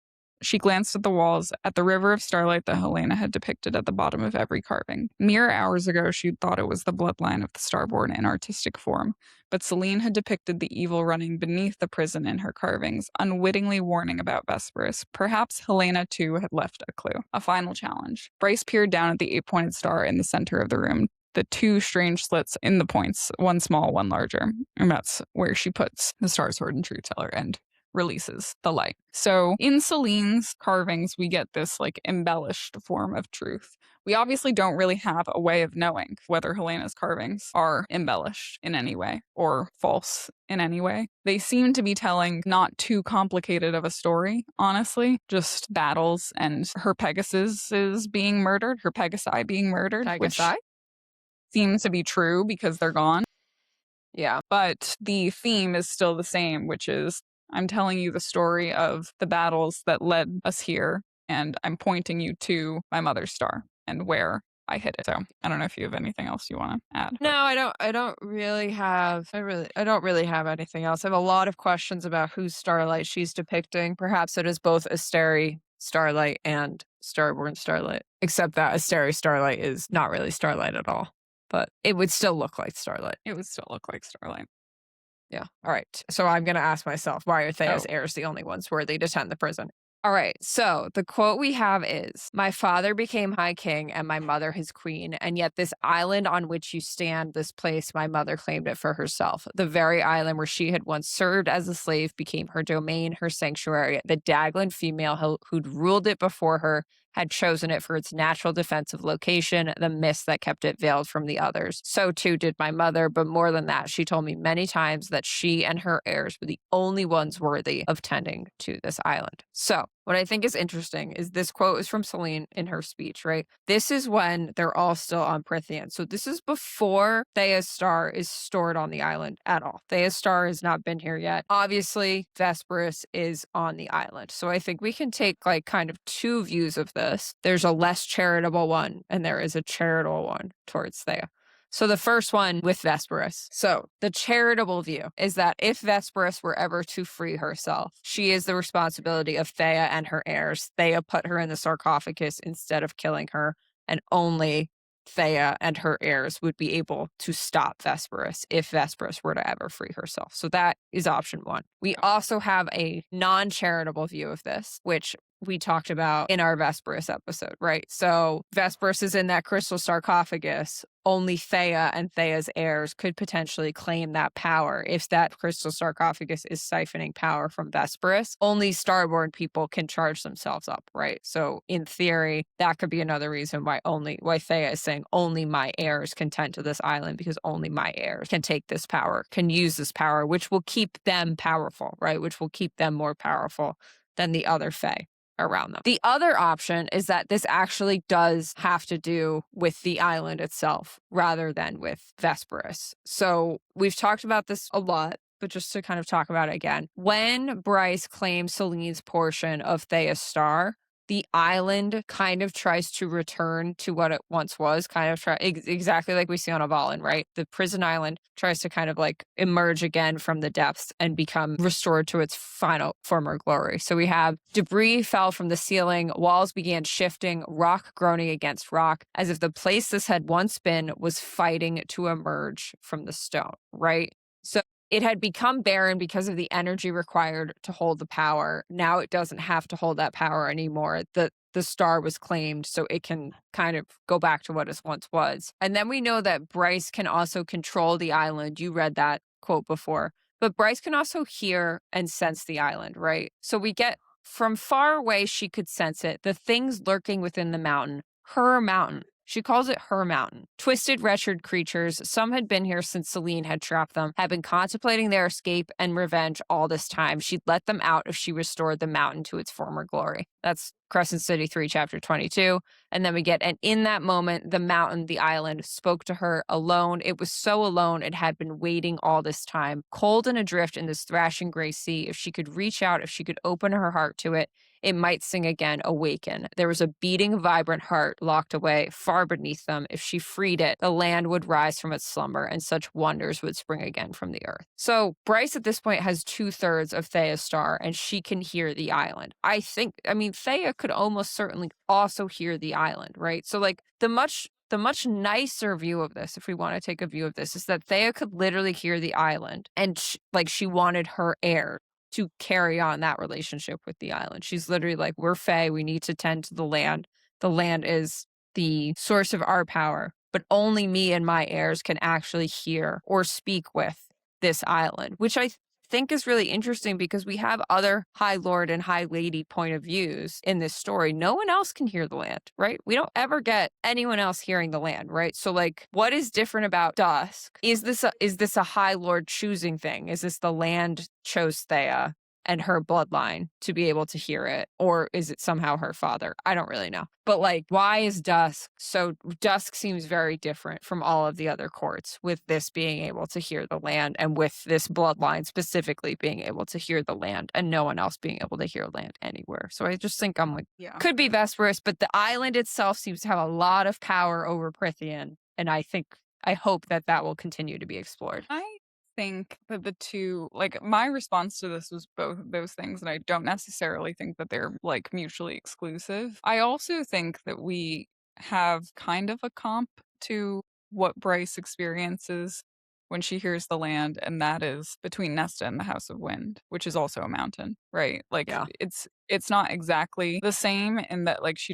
She glanced at the walls, at the river of starlight that Helena had depicted at the bottom of every carving. Mere hours ago, she'd thought it was the bloodline of the starborn in artistic form, but Silene had depicted the evil running beneath the prison in her carvings, unwittingly warning about Vespers. Perhaps Helena, too, had left a clue. A final challenge. Bryce peered down at the 8-pointed star in the center of the room. The 2 strange slits in the points, one small, one larger. And that's where she puts the Star Sword and Truth Teller and releases the light. So in Selene's carvings, we get this like embellished form of truth. We obviously don't really have a way of knowing whether Helena's carvings are embellished in any way or false in any way. They seem to be telling not too complicated of a story, honestly, just battles and her Pegasus is being murdered, her Pegasi being murdered, which seems to be true because they're gone. Yeah. But the theme is still the same, which is I'm telling you the story of the battles that led us here, and I'm pointing you to my mother's star and where I hid it. So I don't know if you have anything else you want to add. No, I don't really have anything else. I have a lot of questions about whose starlight she's depicting. Perhaps it is both Asteri starlight and Starborn starlight, except that Asteri starlight is not really starlight at all, but it would still look like starlight. Yeah. All right. So I'm going to ask myself, why are Theia's heirs the only ones worthy to tend the prison? All right, so the quote we have is, "My father became high king and my mother his queen, and yet this island on which you stand, this place, my mother claimed it for herself. The very island where she had once served as a slave became her domain, her sanctuary. The Daglan female who'd ruled it before her had chosen it for its natural defensive location, the mist that kept it veiled from the others. So too did my mother, but more than that, she told me many times that she and her heirs were the only ones worthy of tending to this island." So what I think is interesting is this quote is from Silene in her speech, right? This is when they're all still on Prithian. So this is before Theia's star is stored on the island at all. Theia's star has not been here yet. Obviously, Vesperus is on the island. So I think we can take like kind of two views of this. There's a less charitable one, and there is a charitable one towards Theia. So the first one with Vesperus. So the charitable view is that if Vesperus were ever to free herself, she is the responsibility of Theia and her heirs. Theia put her in the sarcophagus instead of killing her, and only Theia and her heirs would be able to stop Vesperus if Vesperus were to ever free herself. So that is option one. We also have a non-charitable view of this, which we talked about in our Vesperus episode, right? So Vesperus is in that crystal sarcophagus. Only Theia and Theia's heirs could potentially claim that power. If that crystal sarcophagus is siphoning power from Vesperus, only Starborn people can charge themselves up, right? So in theory, that could be another reason why Theia is saying only my heirs can tend to this island, because only my heirs can take this power, can use this power, which will keep them powerful, right? Which will keep them more powerful than the other Fae around them. The other option is that this actually does have to do with the island itself rather than with Vesperus. So we've talked about this a lot, but just to kind of talk about it again, when Bryce claims Selene's portion of Theia's star, the island kind of tries to return to what it once was, exactly like we see on Avallen, right? The prison island tries to kind of like emerge again from the depths and become restored to its final former glory. So we have debris fell from the ceiling, walls began shifting, rock groaning against rock, as if the place this had once been was fighting to emerge from the stone, right? So it had become barren because of the energy required to hold the power. Now it doesn't have to hold that power anymore. The star was claimed, so it can kind of go back to what it once was. And then we know that Bryce can also control the island. You read that quote before. But Bryce can also hear and sense the island, right? So we get from far away, she could sense it. The things lurking within the mountain, her mountain. She calls it her mountain. Twisted, wretched creatures, some had been here since Silene had trapped them, had been contemplating their escape and revenge all this time. She'd let them out if she restored the mountain to its former glory. That's Crescent City 3, Chapter 22. And then we get, and in that moment, the mountain, the island, spoke to her alone. It was so alone, it had been waiting all this time, cold and adrift in this thrashing gray sea. If she could reach out, if she could open her heart to it, it might sing again, awaken. There was a beating, vibrant heart locked away far beneath them. If she freed it, the land would rise from its slumber, and such wonders would spring again from the earth. So Bryce at this point has 2/3 of Theia's star, and she can hear the island. Theia could almost certainly also hear the island, right? So like the much nicer view of this, if we want to take a view of this, is that Theia could literally hear the island, and she wanted her heir to carry on that relationship with the island. She's literally like, we're Fae, we need to tend to the land. The land is the source of our power, but only me and my heirs can actually hear or speak with this island, which I think is really interesting because we have other High Lord and High Lady point of views in this story. No one else can hear the land, right? We don't ever get anyone else hearing the land, right? So like, what is different about Dusk? Is this a High Lord choosing thing? Is this the land chose Theia and her bloodline to be able to hear it? Or is it somehow her father? I don't really know. But like, why is Dusk? So Dusk seems very different from all of the other courts, with this being able to hear the land, and with this bloodline specifically being able to hear the land, and no one else being able to hear land anywhere. So I just think I'm like, Yeah. could be Vesperus, but the island itself seems to have a lot of power over Prithian. And I hope that will continue to be explored. I think that the two, like, my response to this was both of those things, and I don't necessarily think that they're like mutually exclusive. I also think that we have kind of a comp to what Bryce experiences when she hears the land, and that is between Nesta and the House of Wind, which is also a mountain, right? Like Yeah. it's not exactly the same in that like she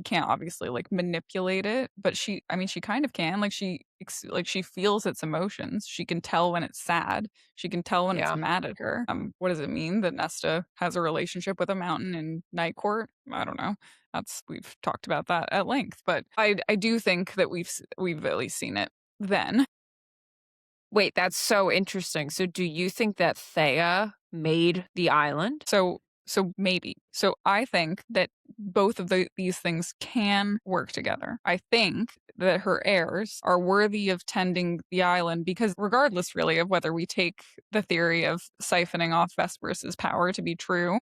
can't obviously like manipulate it, but she kind of can. Like she feels its emotions. She can tell when it's sad. She can tell when it's Yeah. mad at her. What does it mean that Nesta has a relationship with a mountain in Night Court? I don't know. We've talked about that at length, but I do think that we've at least seen it then. Wait, that's so interesting. So do you think that Theia made the island? So maybe. So I think that both of these things can work together. I think that her heirs are worthy of tending the island because regardless really of whether we take the theory of siphoning off Vesperis's power to be true,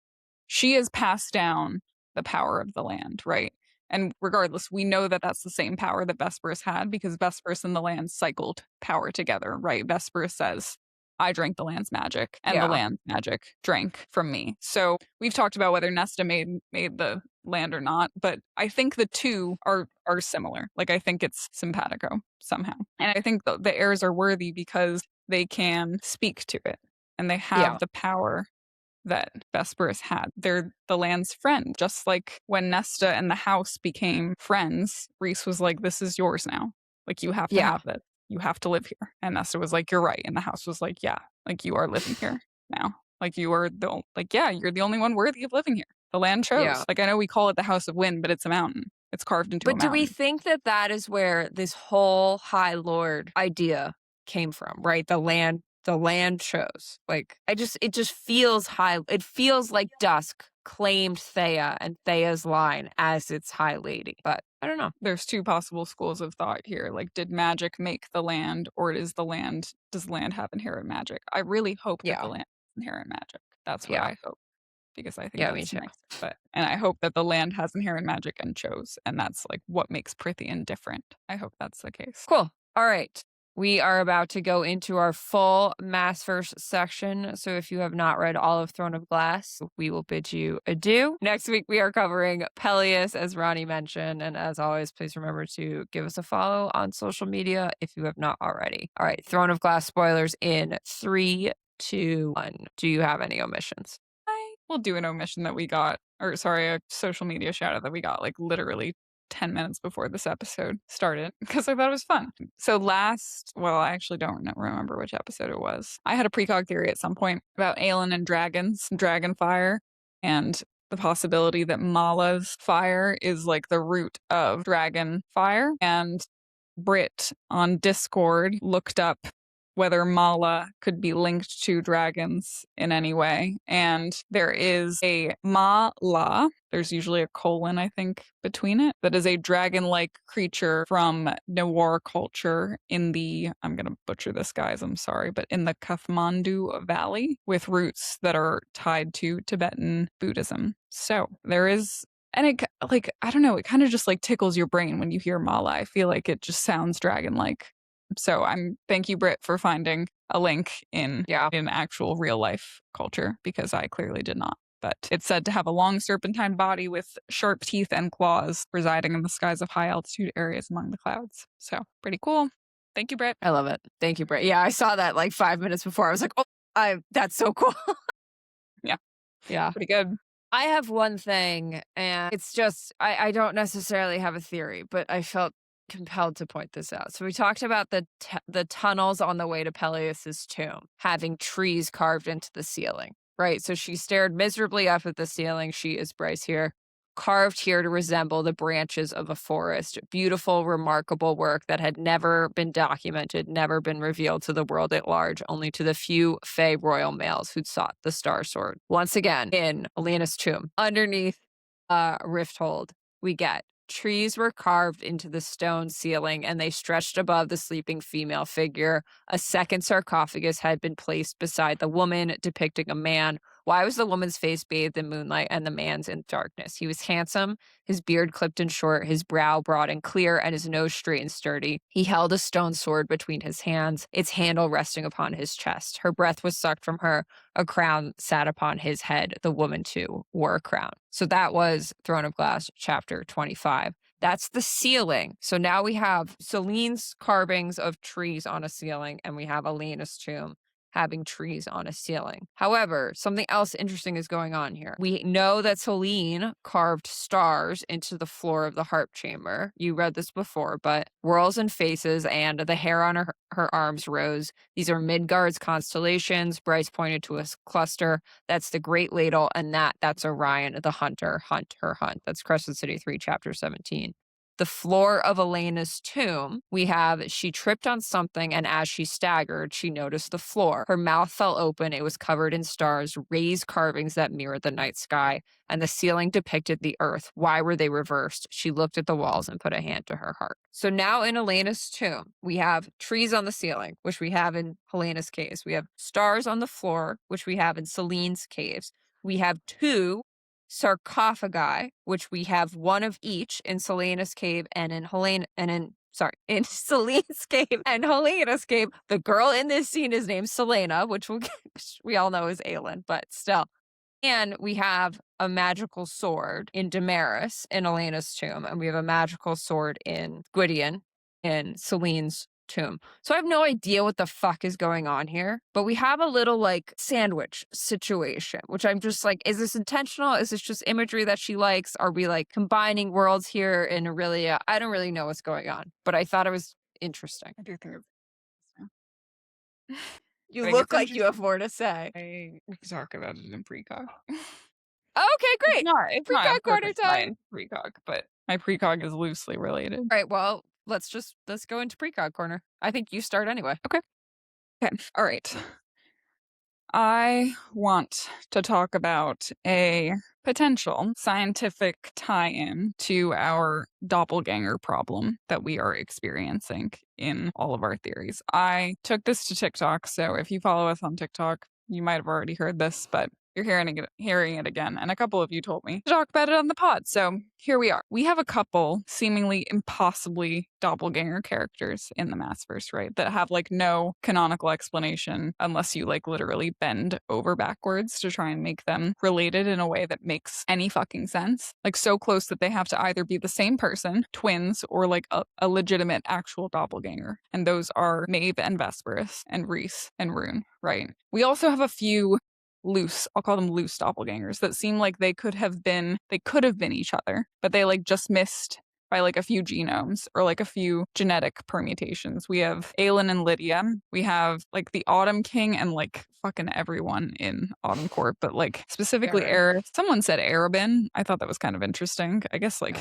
she has passed down the power of the land, right? And regardless, we know that that's the same power that Vesperis had because Vesperis and the land cycled power together, right? Vesperis says, I drank the land's magic, and the Yeah. land's magic drank from me. So we've talked about whether Nesta made the land or not, but I think the two are similar. Like I think it's simpatico somehow. And I think the heirs are worthy because they can speak to it and they have Yeah. the power that Vesperis had. They're the land's friend. Just like when Nesta and the house became friends, Rhys was like, this is yours now. Like, you have to Yeah. have this. You have to live here. And Nesta was like, you're right. And the house was like, yeah, like you are living here now. Like you are you're the only one worthy of living here. The land chose. Yeah. Like I know we call it the House of Wind, but it's a mountain. It's carved into a But do mountain. we think that that is where this whole High Lord idea came from, right? The land chose. Like it just feels it feels like Dusk claimed Theia and Theia's line as its High Lady. But I don't know. There's two possible schools of thought here. Like, did magic make the land, or does the land have inherent magic? I really hope that the Yeah. land has inherent magic. That's what Yeah. I hope. Because I think Yeah, me that's too. nice. And I hope that the land has inherent magic and chose. And that's like what makes Prithian different. I hope that's the case. Cool. All right. We are about to go into our full Maasverse section. So if you have not read all of Throne of Glass, we will bid you adieu. Next week, we are covering Peleus, as Ronnie mentioned. And as always, please remember to give us a follow on social media if you have not already. All right. Throne of Glass spoilers in 3, 2, 1. Do you have any omissions? I will do an omission that we got, a social media shout out that we got like literally 10 minutes before this episode started because I thought it was fun. So I actually don't remember which episode it was. I had a precog theory at some point about Avallen and dragons, dragon fire, and the possibility that Mala's fire is like the root of dragon fire. And Brit on Discord looked up whether Mala could be linked to dragons in any way. And there is a Mala, there's usually a colon, I think, between it, that is a dragon-like creature from Noir culture in I'm going to butcher this, guys, I'm sorry, but in the Kathmandu Valley with roots that are tied to Tibetan Buddhism. So there is... And it, like, I don't know, it kind of just like tickles your brain when you hear Mala. I feel like it just sounds dragon-like. So thank you, Britt, for finding a link in actual real life culture because I clearly did not. But it's said to have a long serpentine body with sharp teeth and claws residing in the skies of high altitude areas among the clouds. So pretty cool. Thank you, Britt. I love it. Thank you, Britt. Yeah, I saw that like 5 minutes before. I was like, that's so cool. Yeah. Yeah. Pretty good. I have one thing, and it's just, I don't necessarily have a theory, but I felt compelled to point this out. So we talked about the tunnels on the way to Peleus's tomb having trees carved into the ceiling, right? So she stared miserably up at the ceiling. She is Bryce here, carved here to resemble the branches of a forest. Beautiful, remarkable work that had never been documented, never been revealed to the world at large, only to the few Fae royal males who'd sought the Star Sword. Once again, in Alina's tomb, underneath Rifthold, we get trees were carved into the stone ceiling and they stretched above the sleeping female figure. A second sarcophagus had been placed beside the woman, depicting a man. Why was the woman's face bathed in moonlight and the man's in darkness? He was handsome, his beard clipped and short, his brow broad and clear, and his nose straight and sturdy. He held a stone sword between his hands, its handle resting upon his chest. Her breath was sucked from her. A crown sat upon his head. The woman, too, wore a crown. So that was Throne of Glass, chapter 25. That's the ceiling. So now we have Selene's carvings of trees on a ceiling, and we have Elena's tomb having trees on a ceiling. However, something else interesting is going on here. We know that Silene carved stars into the floor of the harp chamber. You read this before, but whorls and faces and the hair on her arms rose. These are Midgard's constellations. Bryce pointed to a cluster. That's the Great Ladle, and that's Orion, the hunter. Hunt her hunt. That's Crescent City 3, chapter 17. The floor of Elena's tomb, we have she tripped on something, and as she staggered, she noticed the floor. Her mouth fell open. It was covered in stars, raised carvings that mirrored the night sky, and the ceiling depicted the earth. Why were they reversed? She looked at the walls and put a hand to her heart. So now in Elena's tomb, we have trees on the ceiling, which we have in Helena's caves. We have stars on the floor, which we have in Selene's caves. We have 2 sarcophagi, which we have one of each in Selena's cave and in in Selene's cave and Helena's cave. The girl in this scene is named Selena, which we all know is Avallen, but still. And we have a magical sword in Damaris in Elena's tomb, and we have a magical sword in Gwydion in Selene's tomb. So I have no idea what the fuck is going on here, but we have a little like sandwich situation, which I'm just like, is this intentional? Is this just imagery that she likes? Are we like combining worlds here? And really, I don't really know what's going on, but I thought it was interesting. I do think it's You look like you have more to say. we can talk about it in Pre-Cog. Okay, great. It's not Pre-Cog corner time. Pre-Cog, but my Pre-Cog is loosely related. All right, well, let's go into Pre-Cog corner. I think you start anyway. Okay. All right. I want to talk about a potential scientific tie-in to our doppelganger problem that we are experiencing in all of our theories. I took this to TikTok, so if you follow us on TikTok, you might have already heard this, but you're hearing it again, and a couple of you told me to talk about it on the pod, so here we are. We have a couple seemingly impossibly doppelganger characters in the Maasverse, right, that have like no canonical explanation unless you like literally bend over backwards to try and make them related in a way that makes any fucking sense. Like so close that they have to either be the same person, twins, or like a legitimate actual doppelganger. And those are Maeve and Vesperus and Reese and Rune, right? We also have a few I'll call them loose doppelgangers that seem like they could have been each other, but they like just missed by like a few genomes or like a few genetic permutations. We have Aelin and Lydia. We have like the Autumn King and like fucking everyone in Autumn Court, but like specifically Eris. Someone said Arabin. I thought that was kind of interesting. I guess like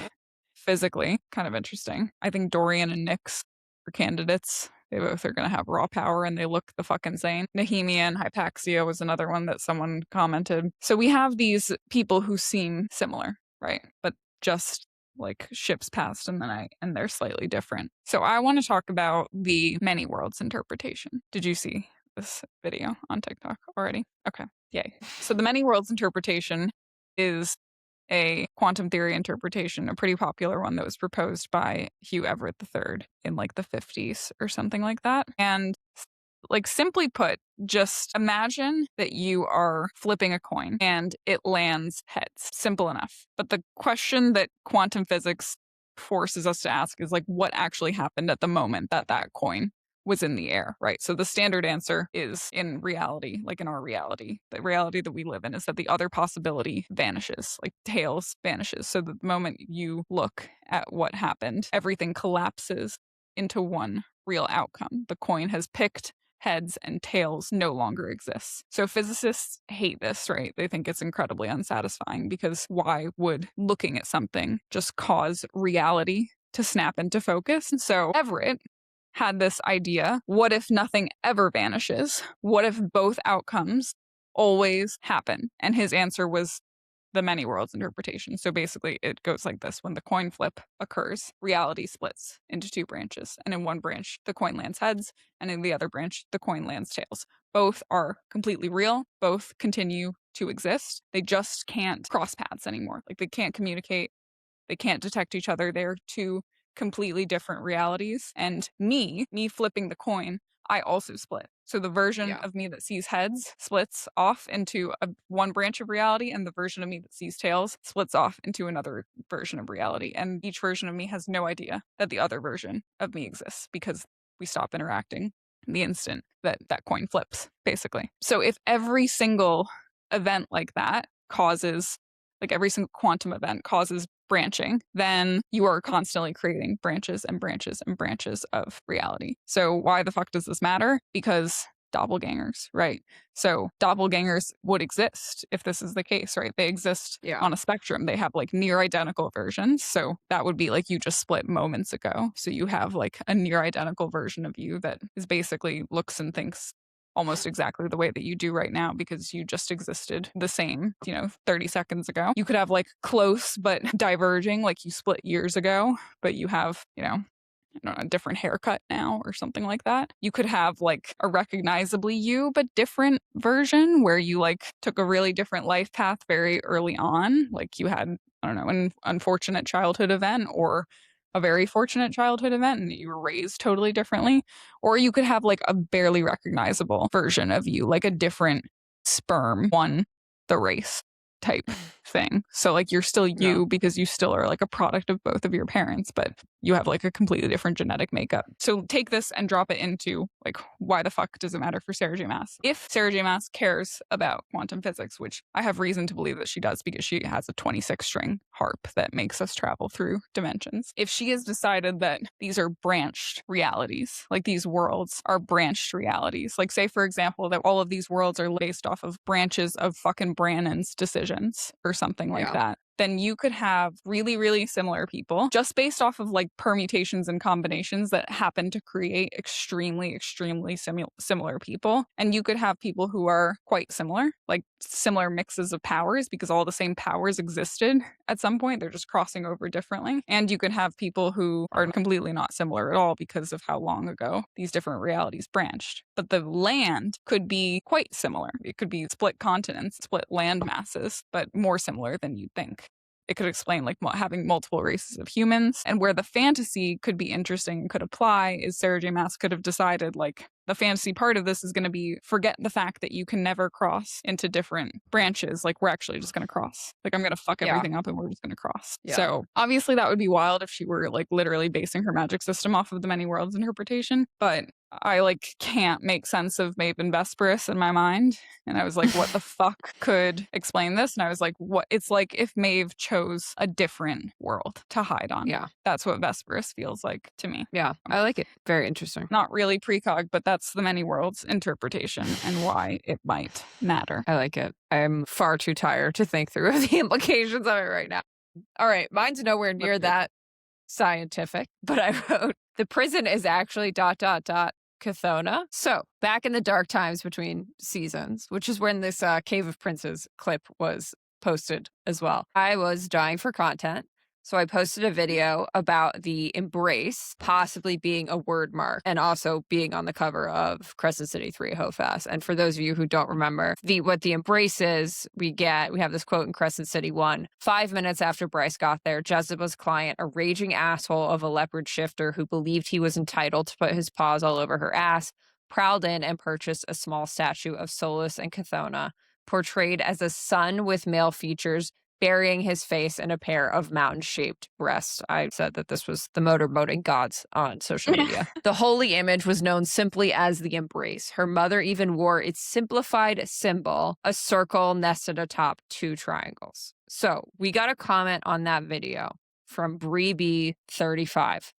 physically kind of interesting. I think Dorian and Nyx are candidates. They both are going to have raw power and they look the fucking same. Nehemia and Hypaxia was another one that someone commented. So we have these people who seem similar, right? But just like ships passed in the night and they're slightly different. So I want to talk about the many worlds interpretation. Did you see this video on TikTok already? Okay, yay. So the many worlds interpretation is a quantum theory interpretation, a pretty popular one that was proposed by Hugh Everett III in like the 50s or something like that. And like simply put, just imagine that you are flipping a coin and it lands heads. Simple enough. But the question that quantum physics forces us to ask is like, what actually happened at the moment that that coin was in the air, right? So the standard answer is in reality, like in our reality, the reality that we live in is that the other possibility vanishes, like tails vanishes. So that the moment you look at what happened, everything collapses into one real outcome. The coin has picked heads and tails no longer exists. So physicists hate this, right? They think it's incredibly unsatisfying because why would looking at something just cause reality to snap into focus? And so Everett had this idea, what if nothing ever vanishes? What if both outcomes always happen? And his answer was the many worlds interpretation. So basically it goes like this. When the coin flip occurs, reality splits into 2 branches. And in one branch, the coin lands heads, and in the other branch, the coin lands tails. Both are completely real. Both continue to exist. They just can't cross paths anymore. Like they can't communicate. They can't detect each other. They're 2 completely different realities. And me flipping the coin, I also split. So the version of me that sees heads splits off into one branch of reality, and the version of me that sees tails splits off into another version of reality. And each version of me has no idea that the other version of me exists because we stop interacting the instant that that coin flips, basically. So if every single event like that causes, like every single quantum event causes branching, then you are constantly creating branches and branches and branches of reality. So why the fuck does this matter? Because doppelgangers, right? So doppelgangers would exist if this is the case, right? They exist on a spectrum. They have like near identical versions. So that would be like you just split moments ago. So you have like a near identical version of you that is basically looks and thinks almost exactly the way that you do right now because you just existed the same, 30 seconds ago. You could have like close but diverging, like you split years ago, but you have, a different haircut now or something like that. You could have like a recognizably you, but different version where you like took a really different life path very early on. Like you had, an unfortunate childhood event or a very fortunate childhood event and you were raised totally differently. Or you could have like a barely recognizable version of you, like a different sperm won the race type thing. So like you're still you because you still are like a product of both of your parents, but you have like a completely different genetic makeup. So take this and drop it into like, why the fuck does it matter for Sarah J. Maas? If Sarah J. Maas cares about quantum physics, which I have reason to believe that she does because she has a 26-string harp that makes us travel through dimensions. If she has decided that these are branched realities, like these worlds are branched realities, like say for example that all of these worlds are based off of branches of fucking Brannon's decisions or something like that, then you could have really, really similar people just based off of like permutations and combinations that happen to create extremely, extremely similar people. And you could have people who are quite similar, like similar mixes of powers because all the same powers existed at some point. They're just crossing over differently. And you could have people who are completely not similar at all because of how long ago these different realities branched. But the land could be quite similar. It could be split continents, split land masses, but more similar than you'd think. It could explain like having multiple races of humans. And where the fantasy could be interesting and could apply is Sarah J. Maas could have decided like the fantasy part of this is going to be forget the fact that you can never cross into different branches. Like we're actually just going to cross. Like I'm going to fuck everything up and we're just going to cross. So obviously that would be wild if she were like literally basing her magic system off of the many worlds interpretation. But I like can't make sense of Maven Vesperus in my mind. And I was like, what the fuck could explain this? And I was like, what? It's like if Maeve chose a different world to hide on. Yeah. That's what Vesperus feels like to me. Yeah. I like it. Very interesting. Not really Pre-Cog, but that's the many worlds interpretation and why it might matter. I like it. I'm far too tired to think through the implications of it right now. All right. Mine's nowhere near that scientific, but I wrote the prison is actually ... Chthona. So back in the dark times between seasons, which is when this Cave of Princes clip was posted as well, I was dying for content. So I posted a video about the embrace possibly being a word mark and also being on the cover of Crescent City 3 Hofast. And for those of you who don't remember, what the embrace is, we have this quote in Crescent City 1. 5 minutes after Bryce got there, Jezebel's client, a raging asshole of a leopard shifter who believed he was entitled to put his paws all over her ass, prowled in and purchased a small statue of Solus and Chthona, portrayed as a sun with male features, burying his face in a pair of mountain-shaped breasts. I said that this was the motorboating gods on social media. The holy image was known simply as the embrace. Her mother even wore its simplified symbol, a circle nested atop 2 triangles. So we got a comment on that video from BreeB35.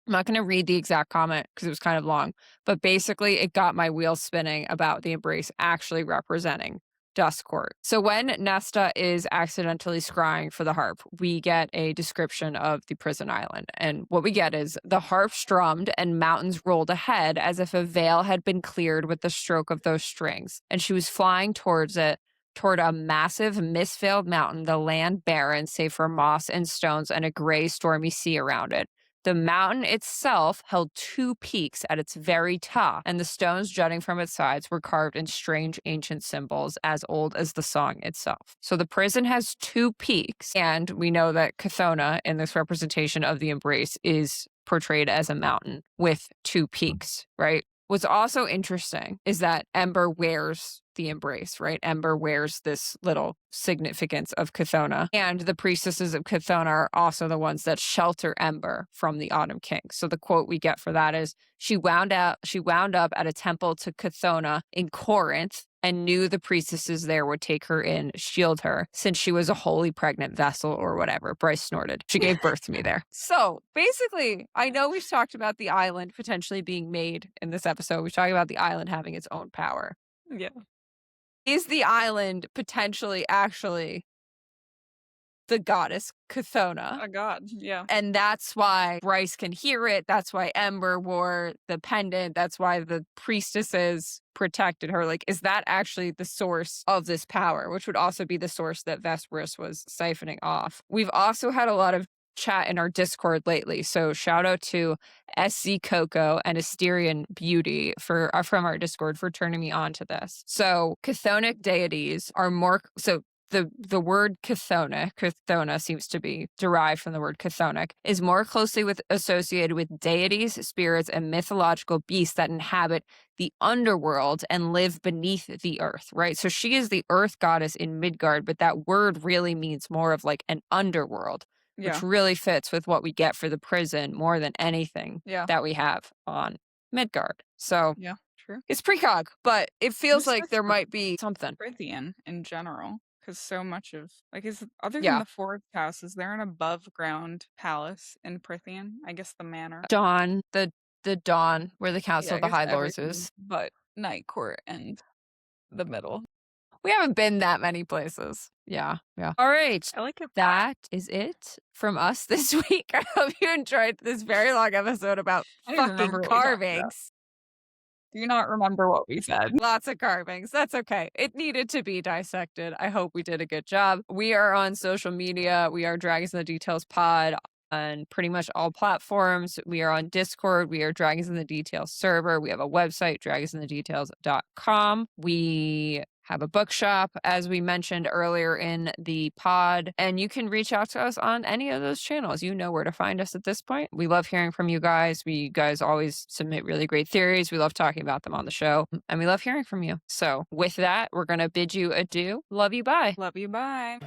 I'm not going to read the exact comment because it was kind of long, but basically it got my wheels spinning about the embrace actually representing Duskcourt. So when Nesta is accidentally scrying for the harp, we get a description of the prison island. And what we get is the harp strummed and mountains rolled ahead as if a veil had been cleared with the stroke of those strings. And she was flying towards it, toward a massive mist-veiled mountain, the land barren save for moss and stones and a gray stormy sea around it. The mountain itself held 2 peaks at its very top, and the stones jutting from its sides were carved in strange ancient symbols as old as the song itself. So the prison has 2 peaks, and we know that Chthona in this representation of the embrace is portrayed as a mountain with 2 peaks, right? What's also interesting is that Ember wears the embrace, right? Ember wears this little significance of Chthona. And the priestesses of Chthona are also the ones that shelter Ember from the Autumn King. So the quote we get for that is, she wound up at a temple to Chthona in Corinth and knew the priestesses there would take her in, shield her, since she was a holy pregnant vessel or whatever. Bryce snorted. She gave birth to me there. So basically, I know we've talked about the island potentially being made in this episode. We've talked about the island having its own power. Yeah. Is the island potentially actually the goddess Chthona? A god, yeah. And that's why Bryce can hear it. That's why Ember wore the pendant. That's why the priestesses protected her. Like, is that actually the source of this power, which would also be the source that Vespers was siphoning off? We've also had a lot of chat in our Discord lately. So shout out to SC Coco and Asterian Beauty from our Discord for turning me on to this. So chthonic deities are more the word Chthona seems to be derived from the word chthonic, is more closely associated with deities, spirits, and mythological beasts that inhabit the underworld and live beneath the earth, right? So she is the earth goddess in Midgard, but that word really means more of like an underworld, which really fits with what we get for the prison more than anything that we have on Midgard. So yeah, true. It's Pre-Cog, but it feels like there might be something. Prithian in general. Because so much of, like, other than the fourth house, is there an above ground palace in Prithian? I guess the manor. Dawn, the Dawn, where the Council of the High Lords is. But Night Court and the middle. We haven't been that many places. Yeah. All right. I like it. That is it from us this week. I hope you enjoyed this very long episode about fucking carvings. Do you not remember what we said? Lots of carvings. That's okay. It needed to be dissected. I hope we did a good job. We are on social media. We are Dragons in the Details Pod on pretty much all platforms. We are on Discord. We are Dragons in the Details server. We have a website, dragonsinthedetails.com. We have a bookshop, as we mentioned earlier in the pod, and you can reach out to us on any of those channels. You know where to find us at this point. We love hearing from you guys. You guys always submit really great theories. We love talking about them on the show, and we love hearing from you. So with that, we're going to bid you adieu. Love you. Bye. Love you. Bye.